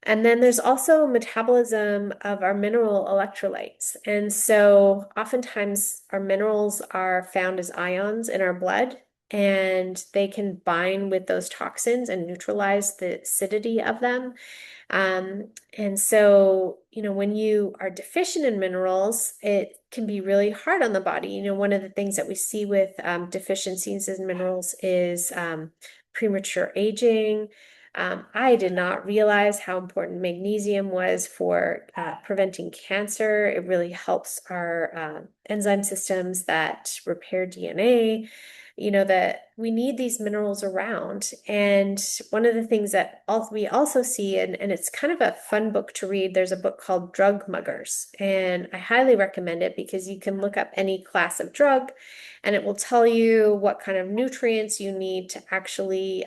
And then there's also metabolism of our mineral electrolytes. And so oftentimes our minerals are found as ions in our blood, and they can bind with those toxins and neutralize the acidity of them. And so, when you are deficient in minerals, it can be really hard on the body. One of the things that we see with deficiencies in minerals is premature aging. I did not realize how important magnesium was for preventing cancer. It really helps our enzyme systems that repair DNA. That we need these minerals around. And one of the things that we also see, and it's kind of a fun book to read, there's a book called Drug Muggers. And I highly recommend it because you can look up any class of drug and it will tell you what kind of nutrients you need to actually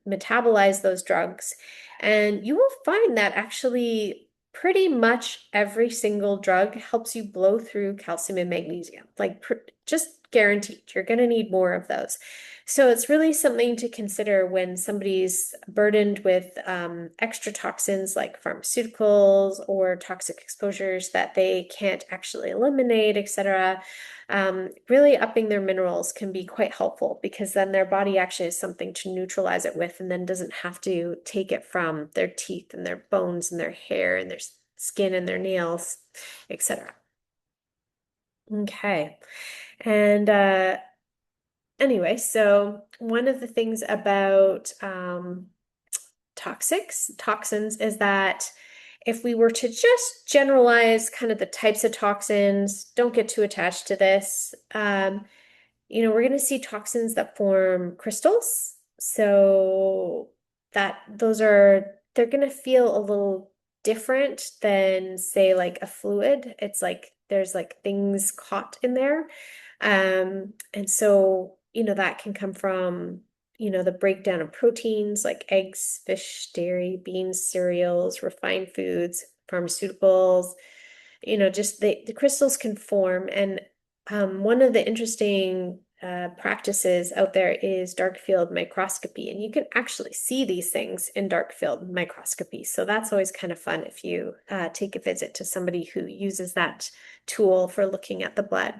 metabolize those drugs. And you will find that actually pretty much every single drug helps you blow through calcium and magnesium. Like just guaranteed, you're going to need more of those. So it's really something to consider when somebody's burdened with extra toxins like pharmaceuticals or toxic exposures that they can't actually eliminate, etc. Really upping their minerals can be quite helpful because then their body actually has something to neutralize it with and then doesn't have to take it from their teeth and their bones and their hair and their skin and their nails, etc. Okay. And anyway, so one of the things about toxins is that if we were to just generalize kind of the types of toxins, don't get too attached to this, we're going to see toxins that form crystals. So they're going to feel a little different than, say, like a fluid. It's like there's like things caught in there. And so, that can come from, the breakdown of proteins like eggs, fish, dairy, beans, cereals, refined foods, pharmaceuticals, just the crystals can form. And one of the interesting practices out there is dark field microscopy, and you can actually see these things in dark field microscopy. So that's always kind of fun if you take a visit to somebody who uses that tool for looking at the blood.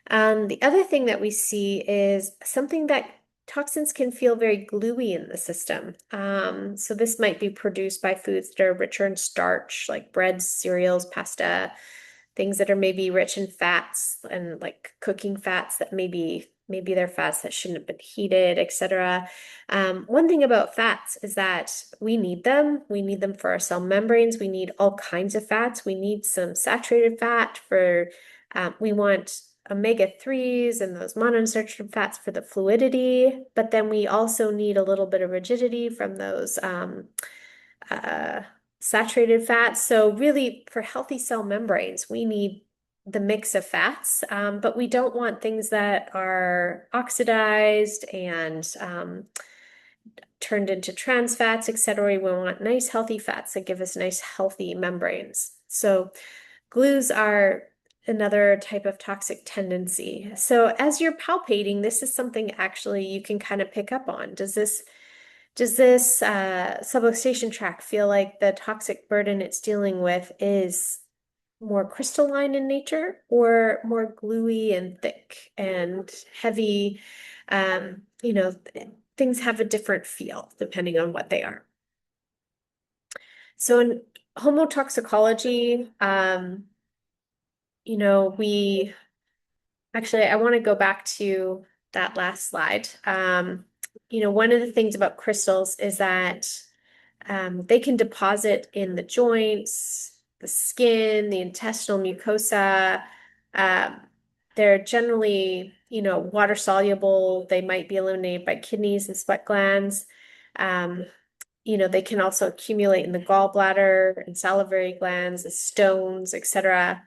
The other thing that we see is something that toxins can feel very gluey in the system. So this might be produced by foods that are richer in starch, like breads, cereals, pasta, things that are maybe rich in fats and like cooking fats that maybe they're fats that shouldn't have been heated, etc. One thing about fats is that we need them. We need them for our cell membranes. We need all kinds of fats. We need some saturated fat for, we want omega-3s and those monounsaturated fats for the fluidity, but then we also need a little bit of rigidity from those uh, saturated fats. So really, for healthy cell membranes, we need the mix of fats, but we don't want things that are oxidized and turned into trans fats, etc. We want nice, healthy fats that give us nice, healthy membranes. So glues are another type of toxic tendency. So as you're palpating, this is something actually you can kind of pick up on. Does this subluxation tract feel like the toxic burden it's dealing with is more crystalline in nature or more gluey and thick and heavy? You know, things have a different feel depending on what they are. So in homotoxicology, we actually, I want to go back to that last slide. One of the things about crystals is that they can deposit in the joints, the skin, the intestinal mucosa. Um, they're generally, water soluble. They might be eliminated by kidneys and sweat glands. Um, they can also accumulate in the gallbladder and salivary glands, the stones, etc.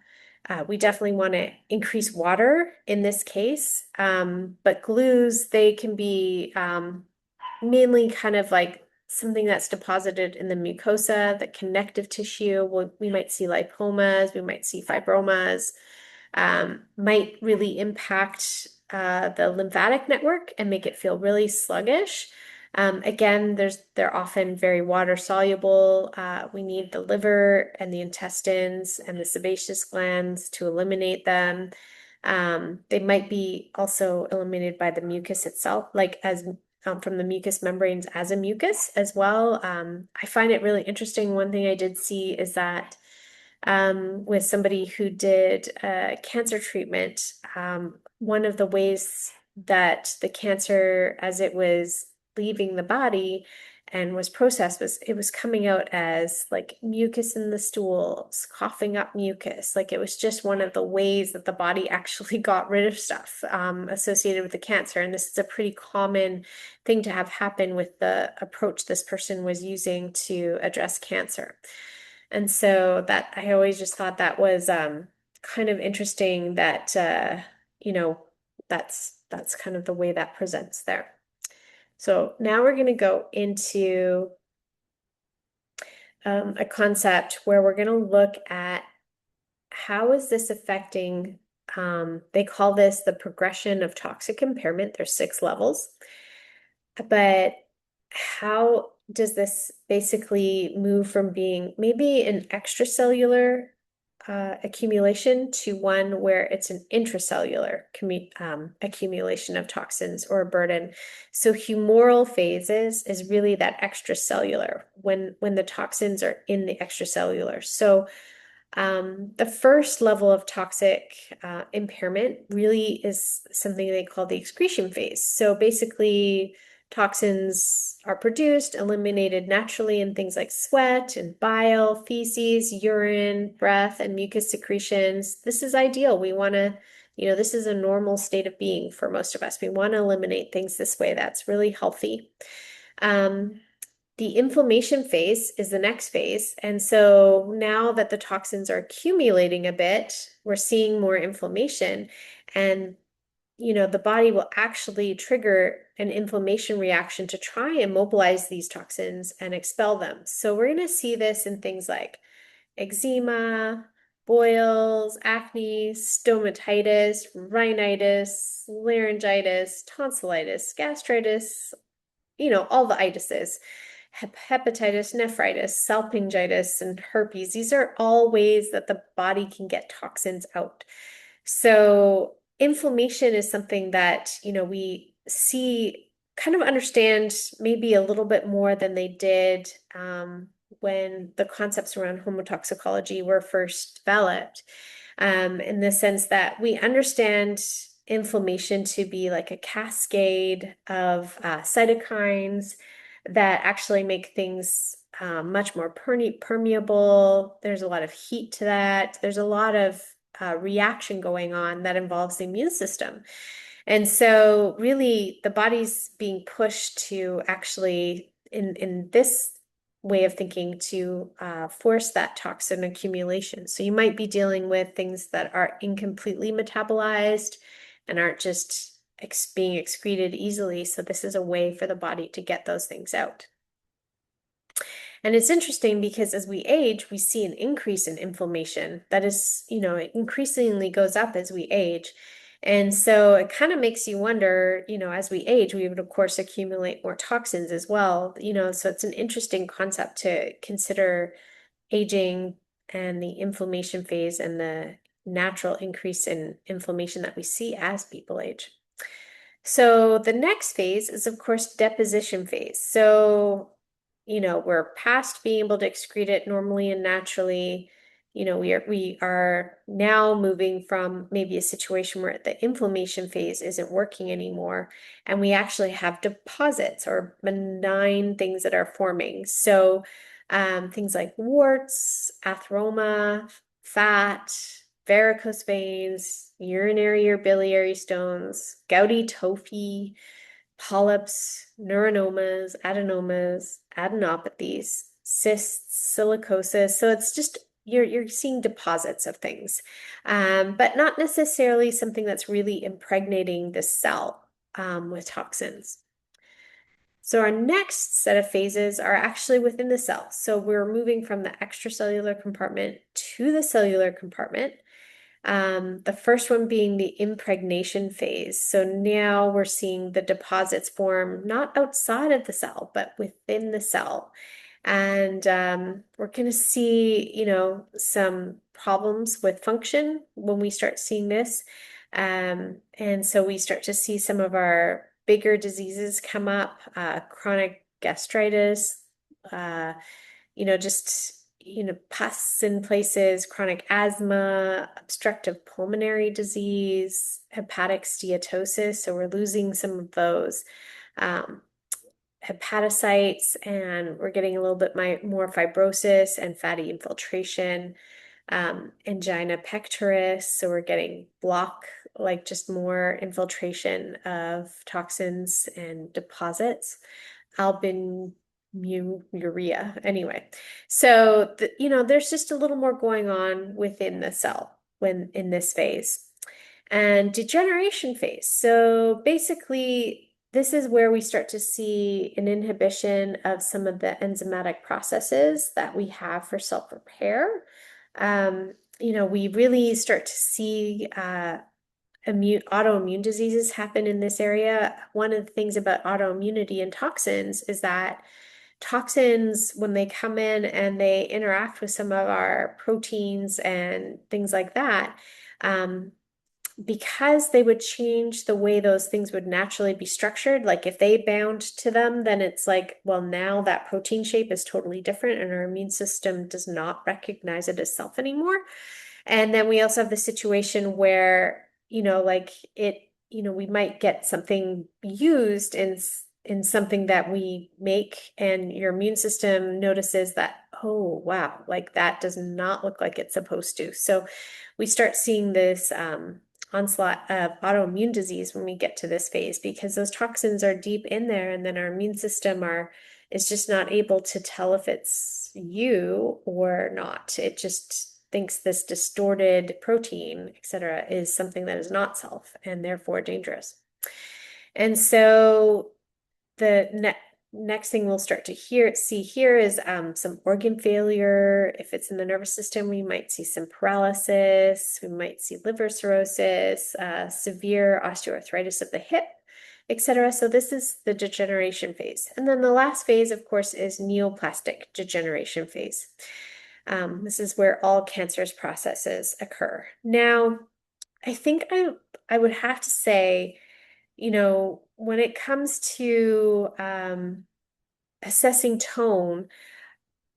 We definitely want to increase water in this case, but glues, they can be mainly kind of like something that's deposited in the mucosa, the connective tissue. We might see lipomas, we might see fibromas, might really impact the lymphatic network and make it feel really sluggish. Again, they're often very water soluble. We need the liver and the intestines and the sebaceous glands to eliminate them. They might be also eliminated by the mucus itself, like as from the mucous membranes as a mucus as well. I find it really interesting. One thing I did see is that with somebody who did cancer treatment, one of the ways that the cancer, as it was leaving the body and was processed, was it was coming out as like mucus in the stools, coughing up mucus. Like it was just one of the ways that the body actually got rid of stuff associated with the cancer. And this is a pretty common thing to have happen with the approach this person was using to address cancer. And so that I always just thought that was kind of interesting that you know that's kind of the way that presents there. So now we're going to go into a concept where we're going to look at how is this affecting, they call this the progression of toxic impairment. There's 6 levels, but how does this basically move from being maybe an extracellular accumulation to one where it's an intracellular accumulation of toxins or a burden? So humoral phases is really that extracellular when the toxins are in the extracellular. So the first level of toxic impairment really is something they call the excretion phase. So basically, toxins are produced, eliminated naturally in things like sweat and bile, feces, urine, breath, and mucus secretions. This is ideal. We want to, this is a normal state of being for most of us. We want to eliminate things this way. That's really healthy. The inflammation phase is the next phase. And so now that the toxins are accumulating a bit, we're seeing more inflammation, and the body will actually trigger an inflammation reaction to try and mobilize these toxins and expel them. So we're going to see this in things like eczema, boils, acne, stomatitis, rhinitis, laryngitis, tonsillitis, gastritis, all the itises, hepatitis, nephritis, salpingitis, and herpes. These are all ways that the body can get toxins out. So inflammation is something that, we see kind of understand maybe a little bit more than they did when the concepts around homotoxicology were first developed, in the sense that we understand inflammation to be like a cascade of cytokines that actually make things much more permeable. There's a lot of heat to that. There's a lot of reaction going on that involves the immune system. And so really the body's being pushed to actually in this way of thinking to force that toxin accumulation. So you might be dealing with things that are incompletely metabolized and aren't just being excreted easily. So this is a way for the body to get those things out. And it's interesting because as we age, we see an increase in inflammation that is, it increasingly goes up as we age. And so it kind of makes you wonder, as we age, we would, of course, accumulate more toxins as well, so it's an interesting concept to consider aging and the inflammation phase and the natural increase in inflammation that we see as people age. So the next phase is, of course, deposition phase. So, we're past being able to excrete it normally and naturally. We are now moving from maybe a situation where the inflammation phase isn't working anymore, and we actually have deposits or benign things that are forming. So, things like warts, atheroma, fat, varicose veins, urinary or biliary stones, gouty tophi, polyps, neuronomas, adenomas, adenopathies, cysts, silicosis. So it's just you're seeing deposits of things, but not necessarily something that's really impregnating the cell with toxins. So our next set of phases are actually within the cell. So we're moving from the extracellular compartment to the cellular compartment. The first one being the impregnation phase. So now we're seeing the deposits form not outside of the cell, but within the cell. And we're going to see, some problems with function when we start seeing this. And so we start to see some of our bigger diseases come up, chronic gastritis, just pus in places, chronic asthma, obstructive pulmonary disease, hepatic steatosis. So we're losing some of those hepatocytes, and we're getting a little bit more fibrosis and fatty infiltration, angina pectoris. So we're getting like just more infiltration of toxins and deposits, albuminuria. Anyway, so there's just a little more going on within the cell when in this phase. And degeneration phase. So basically, this is where we start to see an inhibition of some of the enzymatic processes that we have for self-repair. We really start to see autoimmune diseases happen in this area. One of the things about autoimmunity and toxins is that toxins, when they come in and they interact with some of our proteins and things like that, because they would change the way those things would naturally be structured. Like if they bound to them, then it's like, well, now that protein shape is totally different and our immune system does not recognize it as self anymore. And then we also have the situation where, we might get something used in something that we make, and your immune system notices that, oh, wow, like that does not look like it's supposed to. So we start seeing this onslaught of autoimmune disease when we get to this phase, because those toxins are deep in there, and then our immune system is just not able to tell if it's you or not. It just thinks this distorted protein, etc., is something that is not self and therefore dangerous. And so the next thing we'll start to see here is some organ failure. If it's in the nervous system, we might see some paralysis, we might see liver cirrhosis, severe osteoarthritis of the hip, etc. So this is the degeneration phase. And then the last phase, of course, is neoplastic degeneration phase. This is where all cancerous processes occur. Now, I think I would have to say, when it comes to assessing tone,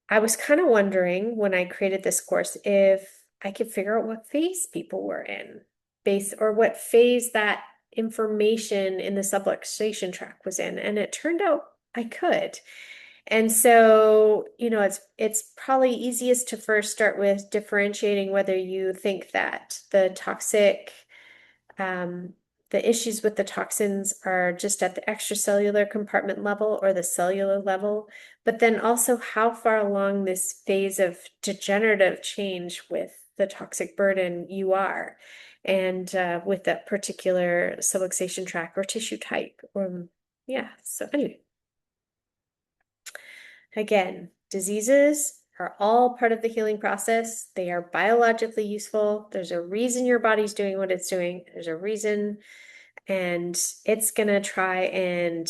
I was kind of wondering when I created this course if I could figure out what phase people were in, base or what phase that information in the subluxation tract was in. And it turned out I could. And so, it's probably easiest to first start with differentiating whether you think that um, the issues with the toxins are just at the extracellular compartment level or the cellular level, but then also how far along this phase of degenerative change with the toxic burden you are, and with that particular subluxation tract or tissue type. Yeah, so anyway. Again, diseases are all part of the healing process. They are biologically useful. There's a reason your body's doing what it's doing. There's a reason, and it's going to try and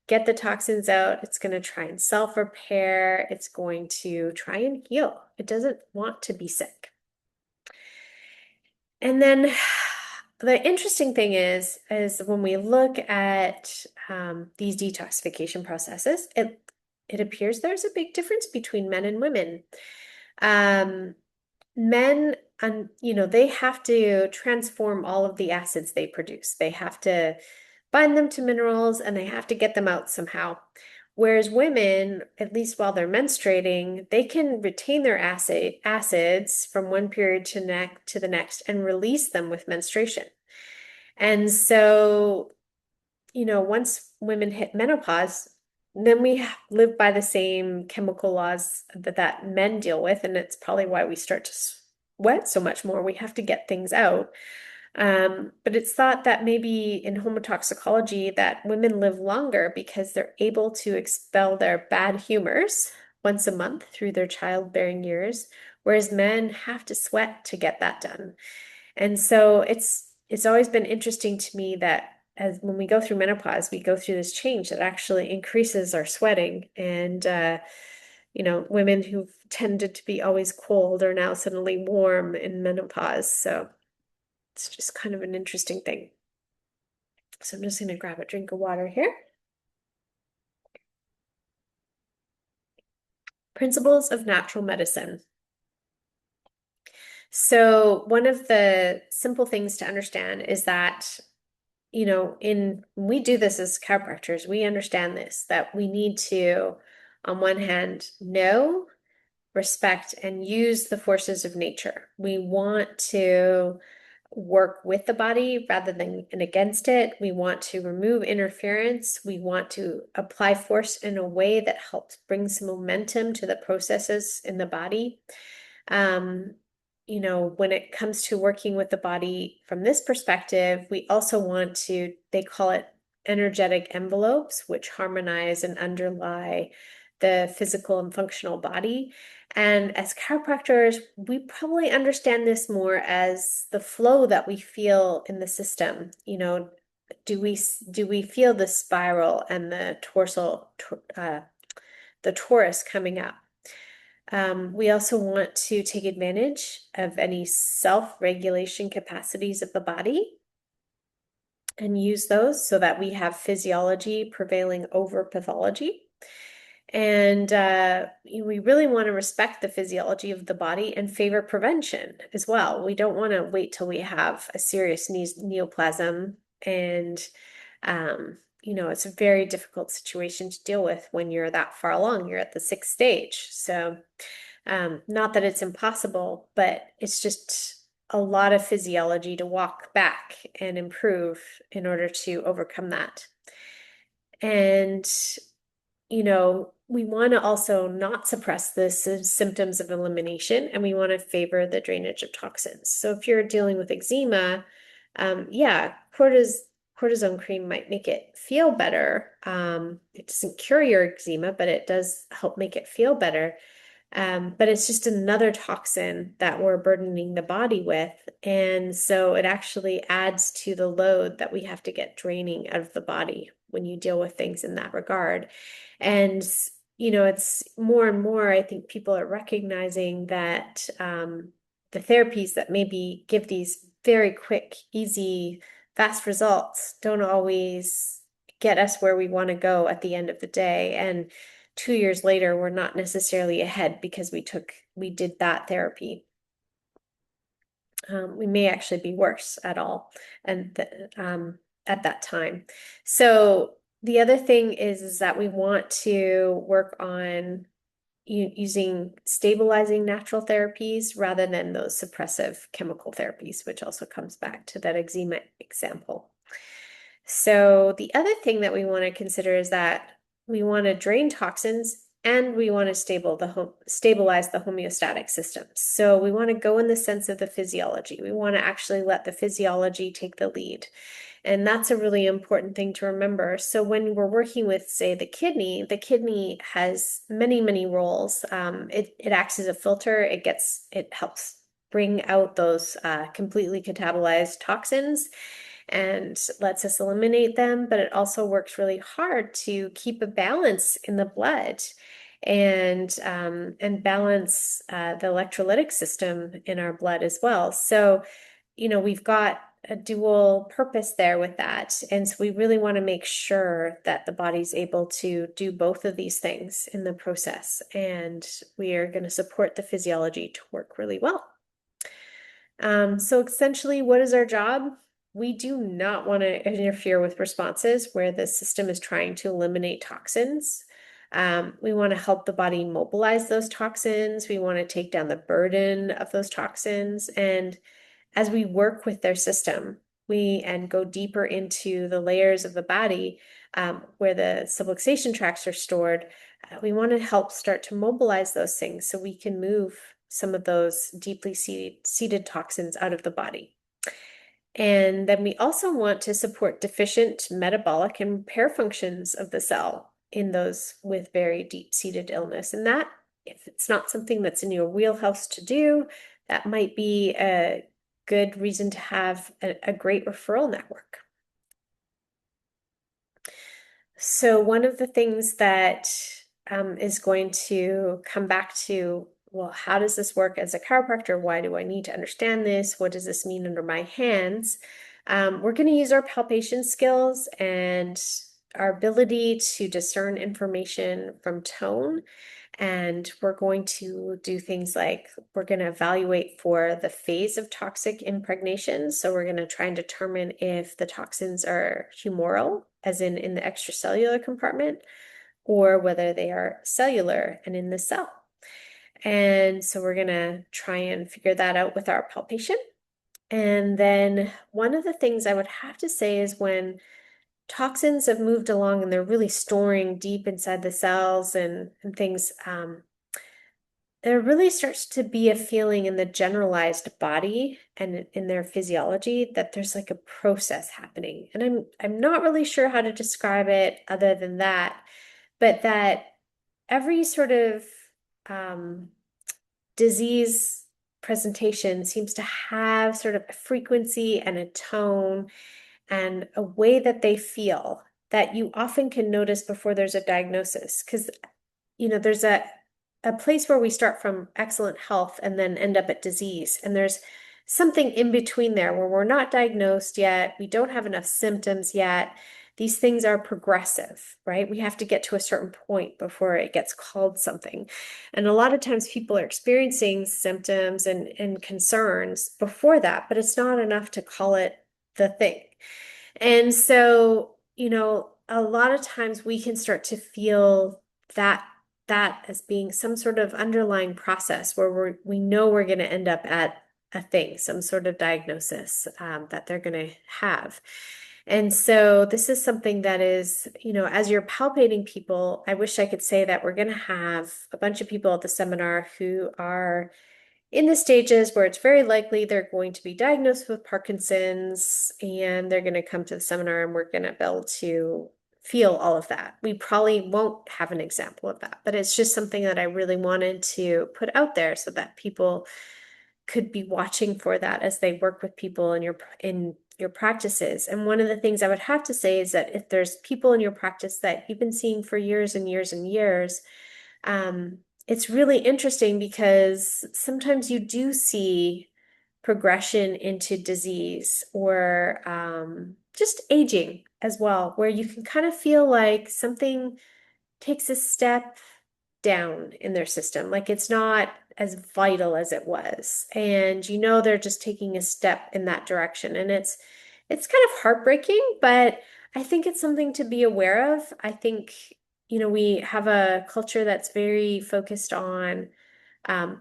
get the toxins out. It's going to try and self-repair. It's going to try and heal. It doesn't want to be sick. And then the interesting thing is when we look at these detoxification processes, it appears there's a big difference between men and women. Um, Men, they have to transform all of the acids they produce. They have to bind them to minerals and they have to get them out somehow. Whereas women, at least while they're menstruating, they can retain their acids from one period to the next and release them with menstruation. And so, once women hit menopause, then we live by the same chemical laws that men deal with, and it's probably why we start to sweat so much more. We have to get things out. But it's thought that maybe in homotoxicology that women live longer because they're able to expel their bad humors once a month through their childbearing years, whereas men have to sweat to get that done. And so it's always been interesting to me that as when we go through menopause, we go through this change that actually increases our sweating. And women who've tended to be always cold are now suddenly warm in menopause. So it's just kind of an interesting thing. So I'm just going to grab a drink of water here. Principles of natural medicine. So one of the simple things to understand is that we do this as chiropractors, we understand this, that we need to, on one hand, know, respect, and use the forces of nature. We want to work with the body rather than against it. We want to remove interference. We want to apply force in a way that helps bring some momentum to the processes in the body. When it comes to working with the body from this perspective, we also want to, they call it energetic envelopes, which harmonize and underlie the physical and functional body. And as chiropractors, we probably understand this more as the flow that we feel in the system. Do we feel the spiral and the the torus coming up? We also want to take advantage of any self-regulation capacities of the body and use those so that we have physiology prevailing over pathology. And we really want to respect the physiology of the body and favor prevention as well. We don't want to wait till we have a serious neoplasm. And, it's a very difficult situation to deal with when you're that far along. You're at the 6th stage. So not that it's impossible, but it's just a lot of physiology to walk back and improve in order to overcome that. And we want to also not suppress the symptoms of elimination, and we want to favor the drainage of toxins. So if you're dealing with eczema, yeah, cortisone cream might make it feel better. It doesn't cure your eczema, but it does help make it feel better. But it's just another toxin that we're burdening the body with. And so it actually adds to the load that we have to get draining out of the body when you deal with things in that regard. And, it's more and more, I think people are recognizing that the therapies that maybe give these very quick, easy, fast results don't always get us where we want to go at the end of the day. And 2 years later, we're not necessarily ahead because we did that therapy. We may actually be worse at all and at that time. So the other thing is that we want to work on using stabilizing natural therapies rather than those suppressive chemical therapies, which also comes back to that eczema example. So the other thing that we want to consider is that we want to drain toxins and we want to stabilize the homeostatic system. So we want to go in the sense of the physiology. We want to actually let the physiology take the lead. And that's a really important thing to remember. So when we're working with, say, the kidney has many, many roles. It acts as a filter. It helps bring out those completely catabolized toxins and lets us eliminate them, but it also works really hard to keep a balance in the blood and balance the electrolytic system in our blood as well. So, we've got a dual purpose there with that. And so we really want to make sure that the body's able to do both of these things in the process. And we are going to support the physiology to work really well. So essentially, what is our job? We do not want to interfere with responses where the system is trying to eliminate toxins. We want to help the body mobilize those toxins. We want to take down the burden of those toxins. And as we work with their system, and go deeper into the layers of the body where the subluxation tracts are stored, we want to help start to mobilize those things so we can move some of those deeply seated toxins out of the body. And then we also want to support deficient metabolic and repair functions of the cell in those with very deep-seated illness. And that, if it's not something that's in your wheelhouse to do, that might be a good reason to have a great referral network. So one of the things that is going to come back to, well, how does this work as a chiropractor? Why do I need to understand this? What does this mean under my hands? We're going to use our palpation skills and our ability to discern information from tone. And we're going to do things like we're going to evaluate for the phase of toxic impregnation. So we're going to try and determine if the toxins are humoral, as in the extracellular compartment, or whether they are cellular and in the cell. And so we're going to try and figure that out with our palpation. And then one of the things I would have to say is when toxins have moved along and they're really storing deep inside the cells and things, there really starts to be a feeling in the generalized body and in their physiology that there's like a process happening. And I'm not really sure how to describe it other than that, but that every sort of disease presentation seems to have sort of a frequency and a tone and a way that they feel that you often can notice before there's a diagnosis. Because, there's a place where we start from excellent health and then end up at disease. And there's something in between there where we're not diagnosed yet. We don't have enough symptoms yet. These things are progressive, right? We have to get to a certain point before it gets called something. And a lot of times people are experiencing symptoms and concerns before that, but it's not enough to call it the thing. And so, a lot of times we can start to feel that as being some sort of underlying process where we know we're going to end up at a thing, some sort of diagnosis that they're going to have. And so this is something that is, as you're palpating people, I wish I could say that we're going to have a bunch of people at the seminar who are in the stages where it's very likely they're going to be diagnosed with Parkinson's and they're going to come to the seminar and we're going to be able to feel all of that. We probably won't have an example of that, but it's just something that I really wanted to put out there so that people could be watching for that as they work with people in your practices. And one of the things I would have to say is that if there's people in your practice that you've been seeing for years and years and years, it's really interesting because sometimes you do see progression into disease or just aging as well, where you can kind of feel like something takes a step down in their system, like it's not as vital as it was. And they're just taking a step in that direction. And it's kind of heartbreaking, but I think it's something to be aware of. I think, we have a culture that's very focused on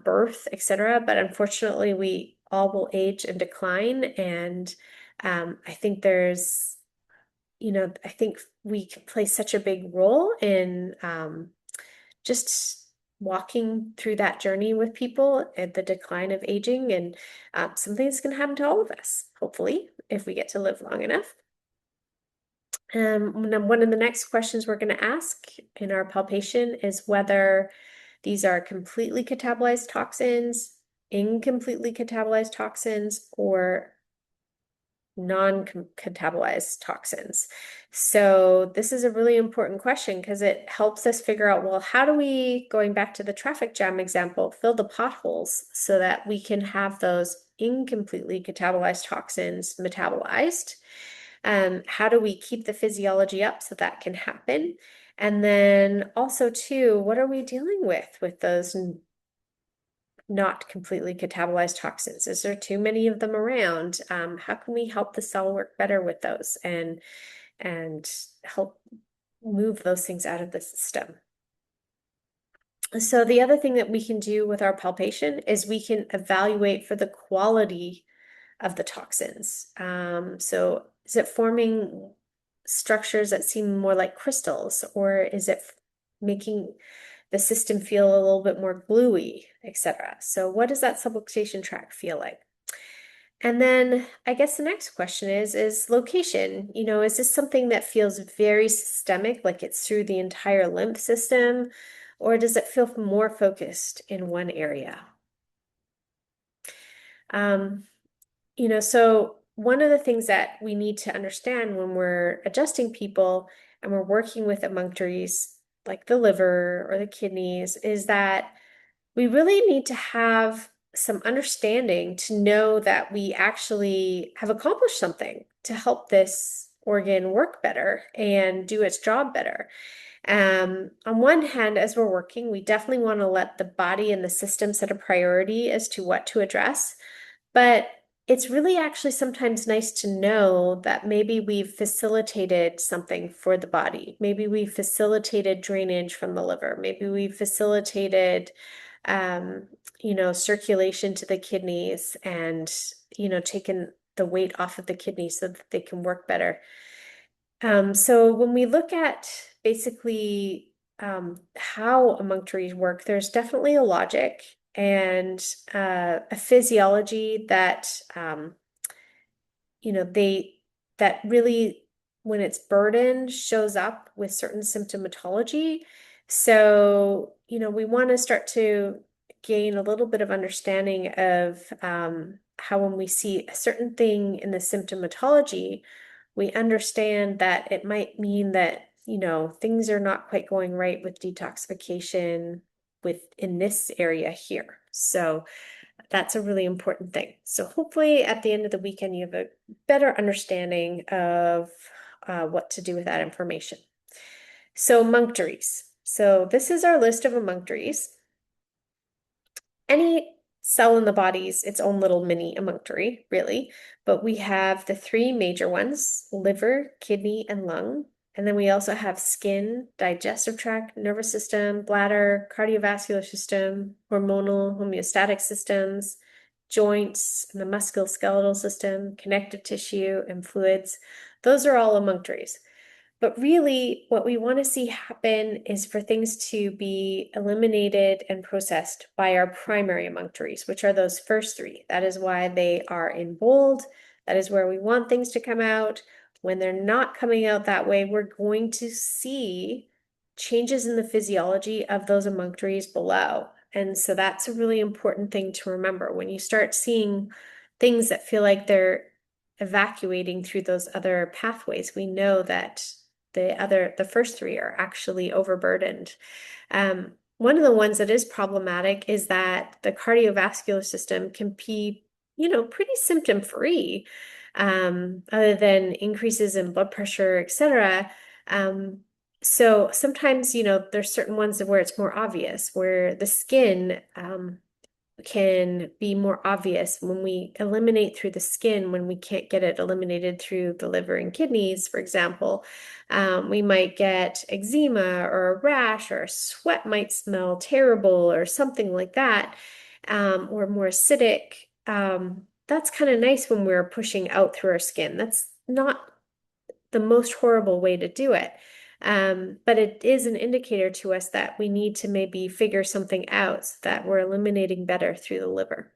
birth, etc. But unfortunately, we all will age and decline. And I think I think we can play such a big role in just walking through that journey with people at the decline of aging. And something's going to happen to all of us, hopefully, if we get to live long enough. One of the next questions we're going to ask in our palpation is whether these are completely catabolized toxins, incompletely catabolized toxins, or non-catabolized toxins. So this is a really important question because it helps us figure out, well, how do we, going back to the traffic jam example, fill the potholes so that we can have those incompletely catabolized toxins metabolized? How do we keep the physiology up so that can happen? And then also too, what are we dealing with those not completely catabolized toxins? Is there too many of them around? How can we help the cell work better with those and help move those things out of the system? So the other thing that we can do with our palpation is we can evaluate for the quality of the toxins. So is it forming structures that seem more like crystals, or is it making the system feel a little bit more gluey, etc.? So what does that subluxation tract feel like? And then I guess the next question is location. Is this something that feels very systemic, like it's through the entire lymph system, or does it feel more focused in one area? So one of the things that we need to understand when we're adjusting people and we're working with emunctories like the liver or the kidneys is that we really need to have some understanding to know that we actually have accomplished something to help this organ work better and do its job better. On one hand, as we're working, we definitely want to let the body and the system set a priority as to what to address. But it's really actually sometimes nice to know that maybe we've facilitated something for the body. Maybe we facilitated drainage from the liver. Maybe we facilitated, circulation to the kidneys and, taken the weight off of the kidneys so that they can work better. So when we look at basically how emunctories work, there's definitely a logic and a physiology that that really, when it's burdened, shows up with certain symptomatology. So we want to start to gain a little bit of understanding of how when we see a certain thing in the symptomatology, we understand that it might mean that things are not quite going right with detoxification in this area here. So that's a really important thing. So hopefully at the end of the weekend, you have a better understanding of what to do with that information. So emunctories. So this is our list of emunctories. Any cell in the body is its own little mini emunctory, really. But we have the three major ones: liver, kidney, and lung. And then we also have skin, digestive tract, nervous system, bladder, cardiovascular system, hormonal, homeostatic systems, joints, and the musculoskeletal system, connective tissue, and fluids. Those are all emunctories. But really, what we want to see happen is for things to be eliminated and processed by our primary emunctories, which are those first three. That is why they are in bold. That is where we want things to come out. When they're not coming out that way, we're going to see changes in the physiology of those emunctories below. And so that's a really important thing to remember. When you start seeing things that feel like they're evacuating through those other pathways, we know that the first three are actually overburdened. One of the ones that is problematic is that the cardiovascular system can be pretty symptom free, other than increases in blood pressure, etc. Um, so sometimes, there's certain ones where it's more obvious, where the skin, can be more obvious when we eliminate through the skin, when we can't get it eliminated through the liver and kidneys, for example. We might get eczema or a rash, or a sweat might smell terrible or something like that, or more acidic. That's kind of nice when we're pushing out through our skin. That's not the most horrible way to do it. But it is an indicator to us that we need to maybe figure something out so that we're eliminating better through the liver.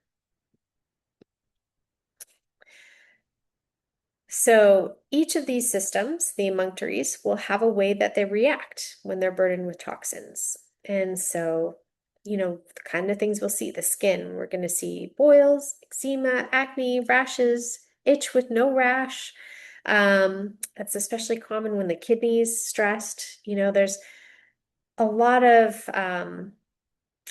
So each of these systems, the emunctories, will have a way that they react when they're burdened with toxins. And so, the kind of things we'll see, the skin, we're going to see boils, eczema, acne, rashes, itch with no rash. That's especially common when the kidney's stressed. There's a lot of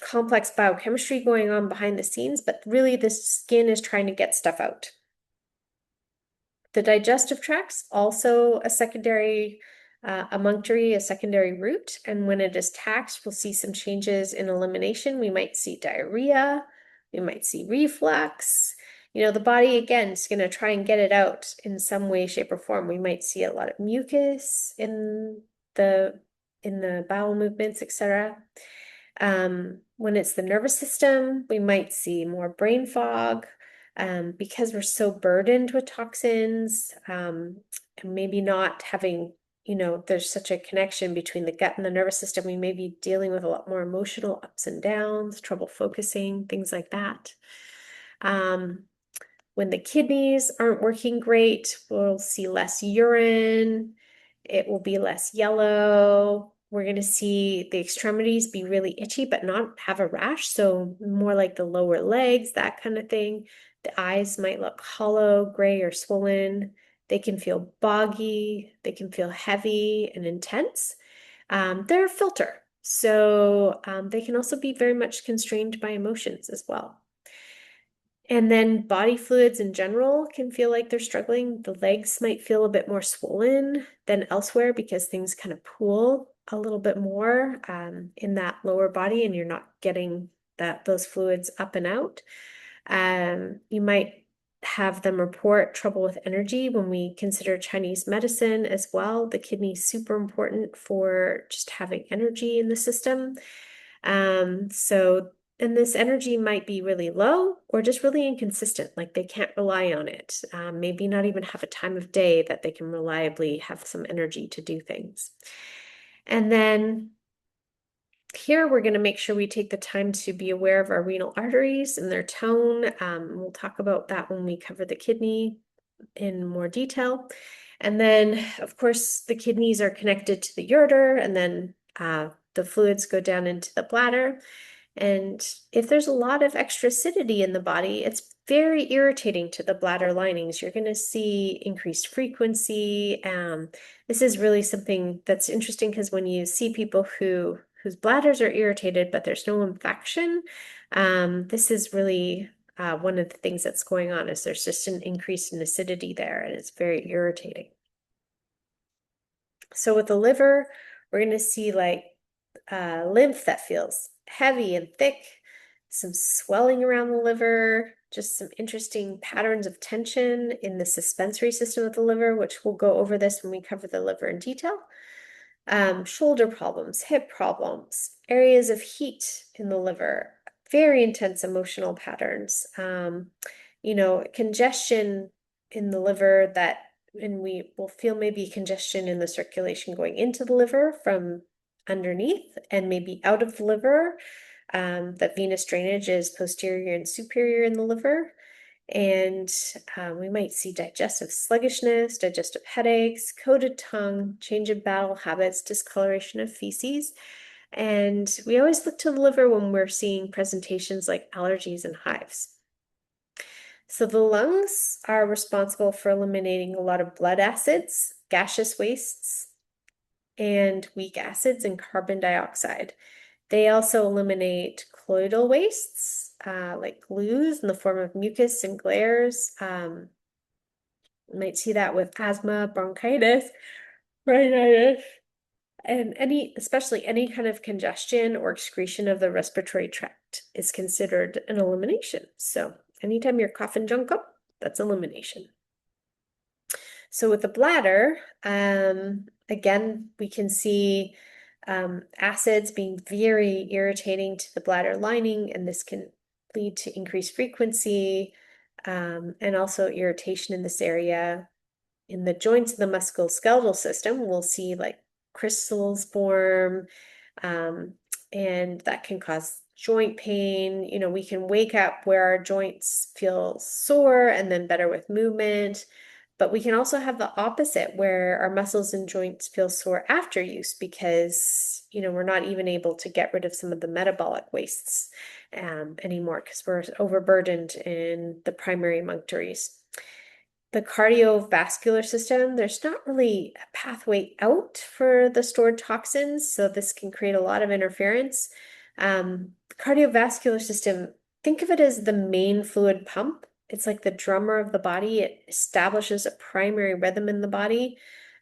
complex biochemistry going on behind the scenes, but really the skin is trying to get stuff out. The digestive tract's also a secondary emunctory, a secondary route, and when it is taxed, we'll see some changes in elimination. We might see diarrhea, we might see reflux. The body, again, is going to try and get it out in some way, shape, or form. We might see a lot of mucus in the bowel movements, etc. When it's the nervous system, we might see more brain fog, because we're so burdened with toxins, and maybe not having, there's such a connection between the gut and the nervous system. We may be dealing with a lot more emotional ups and downs, trouble focusing, things like that. When the kidneys aren't working great, we'll see less urine. It will be less yellow. We're going to see the extremities be really itchy, but not have a rash. So more like the lower legs, that kind of thing. The eyes might look hollow, gray, or swollen. They can feel boggy. They can feel heavy and intense. They're a filter. So they can also be very much constrained by emotions as well. And then body fluids in general can feel like they're struggling. The legs might feel a bit more swollen than elsewhere because things kind of pool a little bit more in that lower body, and you're not getting those fluids up and out. You might have them report trouble with energy when we consider Chinese medicine as well. The kidney is super important for just having energy in the system. And this energy might be really low or just really inconsistent, like they can't rely on it. Maybe not even have a time of day that they can reliably have some energy to do things. And then here we're going to make sure we take the time to be aware of our renal arteries and their tone. We'll talk about that when we cover the kidney in more detail. And then, of course, the kidneys are connected to the ureter, and then the fluids go down into the bladder. And if there's a lot of extra acidity in the body, it's very irritating to the bladder linings. You're going to see increased frequency. This is really something that's interesting because when you see people whose bladders are irritated, but there's no infection, this is really one of the things that's going on is there's just an increase in acidity there, and it's very irritating. So with the liver, we're going to see like lymph that feels heavy and thick, some swelling around the liver, just some interesting patterns of tension in the suspensory system of the liver, which we'll go over this when we cover the liver in detail. Shoulder problems, hip problems, areas of heat in the liver, very intense emotional patterns, congestion in the liver and we will feel maybe congestion in the circulation going into the liver from underneath and maybe out of the liver. That venous drainage is posterior and superior in the liver. And we might see digestive sluggishness, digestive headaches, coated tongue, change in bowel habits, discoloration of feces. And we always look to the liver when we're seeing presentations like allergies and hives. So the lungs are responsible for eliminating a lot of blood acids, gaseous wastes, and weak acids and carbon dioxide. They also eliminate colloidal wastes, like glues in the form of mucus and glares. You might see that with asthma, bronchitis, rhinitis, and especially any kind of congestion or excretion of the respiratory tract is considered an elimination. So anytime you're coughing junk up, that's elimination. So with the bladder, again, we can see acids being very irritating to the bladder lining, and this can lead to increased frequency and also irritation in this area. In the joints of the musculoskeletal system, we'll see like crystals form, and that can cause joint pain. You know, we can wake up where our joints feel sore and then better with movement. But we can also have the opposite where our muscles and joints feel sore after use because, you know, we're not even able to get rid of some of the metabolic wastes anymore because we're overburdened in the primary emunctories. The cardiovascular system, there's not really a pathway out for the stored toxins, so this can create a lot of interference. The cardiovascular system, think of it as the main fluid pump. It's like the drummer of the body. It establishes a primary rhythm in the body,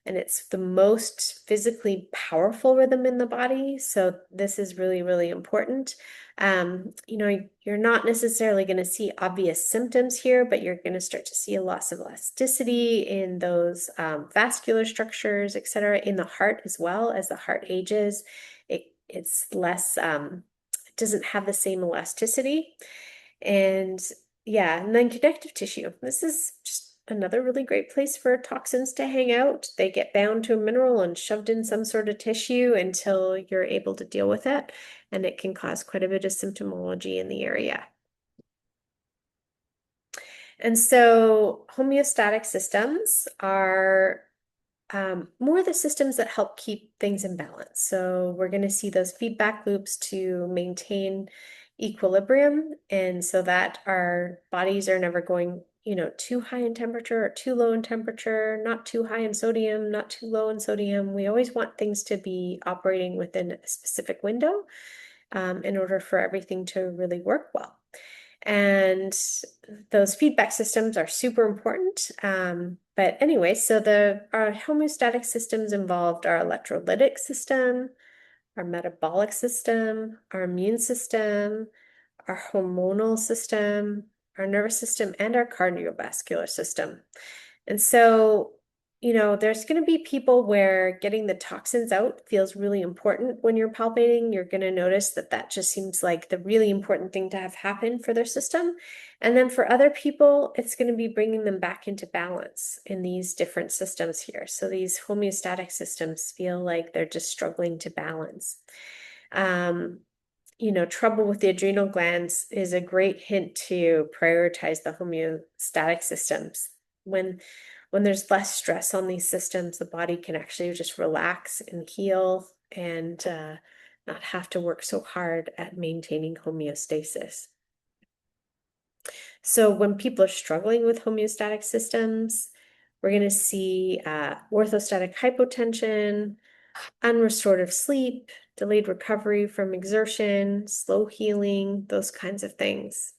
and it's the most physically powerful rhythm in the body. So this is really, really important. You know, you're not necessarily going to see obvious symptoms here, but you're going to start to see a loss of elasticity in those vascular structures, et cetera, in the heart as well. As the heart ages, it's less, it doesn't have the same elasticity. And yeah, and then connective tissue. This is just another really great place for toxins to hang out. They get bound to a mineral and shoved in some sort of tissue until you're able to deal with it, and it can cause quite a bit of symptomology in the area. And so homeostatic systems are more the systems that help keep things in balance. So we're going to see those feedback loops to maintain equilibrium, and so that our bodies are never going, you know, too high in temperature or too low in temperature, not too high in sodium, not too low in sodium. We always want things to be operating within a specific window in order for everything to really work well. And those feedback systems are super important. But anyway, so our homeostatic systems involved our electrolytic system, our metabolic system, our immune system, our hormonal system, our nervous system, and our cardiovascular system. And so, you know, there's going to be people where getting the toxins out feels really important when you're palpating. You're going to notice that that just seems like the really important thing to have happen for their system. And then for other people, it's going to be bringing them back into balance in these different systems here. So these homeostatic systems feel like they're just struggling to balance. You know, trouble with the adrenal glands is a great hint to prioritize the homeostatic systems. When there's less stress on these systems, the body can actually just relax and heal and not have to work so hard at maintaining homeostasis. So when people are struggling with homeostatic systems, we're going to see orthostatic hypotension, unrestorative sleep, delayed recovery from exertion, slow healing, those kinds of things.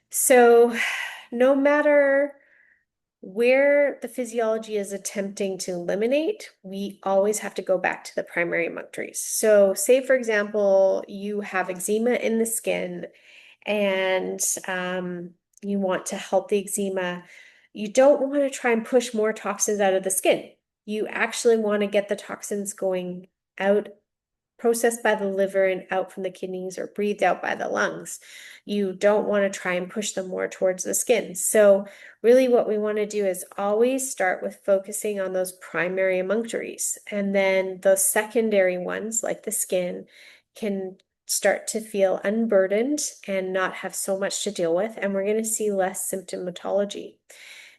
So no matter where the physiology is attempting to eliminate, we always have to go back to the primary emunctories. So say, for example, you have eczema in the skin and you want to help the eczema. You don't want to try and push more toxins out of the skin. You actually want to get the toxins going out, processed by the liver and out from the kidneys or breathed out by the lungs. You don't want to try and push them more towards the skin. So really what we want to do is always start with focusing on those primary emunctories. And then those secondary ones, like the skin, can start to feel unburdened and not have so much to deal with. And we're going to see less symptomatology.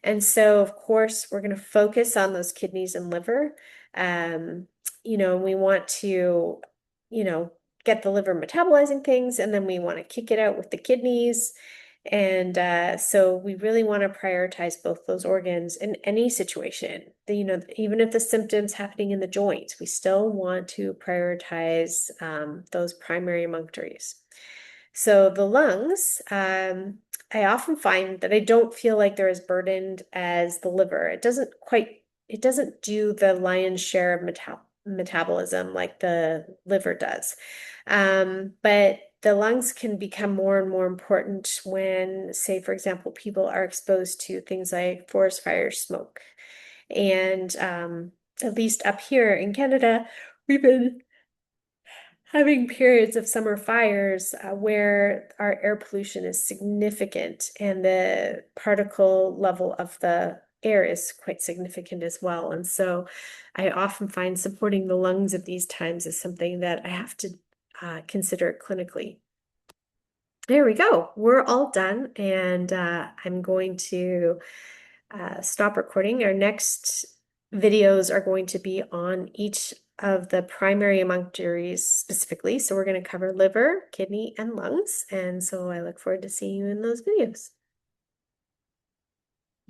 And so, of course, we're going to focus on those kidneys and liver. You know, we want to, you know, get the liver metabolizing things, and then we want to kick it out with the kidneys. And so we really want to prioritize both those organs in any situation. You know, even if the symptom's happening in the joints, we still want to prioritize those primary emunctories. So the lungs, I often find that I don't feel like they're as burdened as the liver. It doesn't do the lion's share of metabolism like the liver does. But the lungs can become more and more important when, say, for example, people are exposed to things like forest fire smoke. And at least up here in Canada, we've been having periods of summer fires where our air pollution is significant and the particle level of the air is quite significant as well. And so I often find supporting the lungs at these times is something that I have to consider clinically. There we go. We're all done, and I'm going to stop recording. Our next videos are going to be on each of the primary emunctories specifically. So we're going to cover liver, kidney, and lungs. And so I look forward to seeing you in those videos.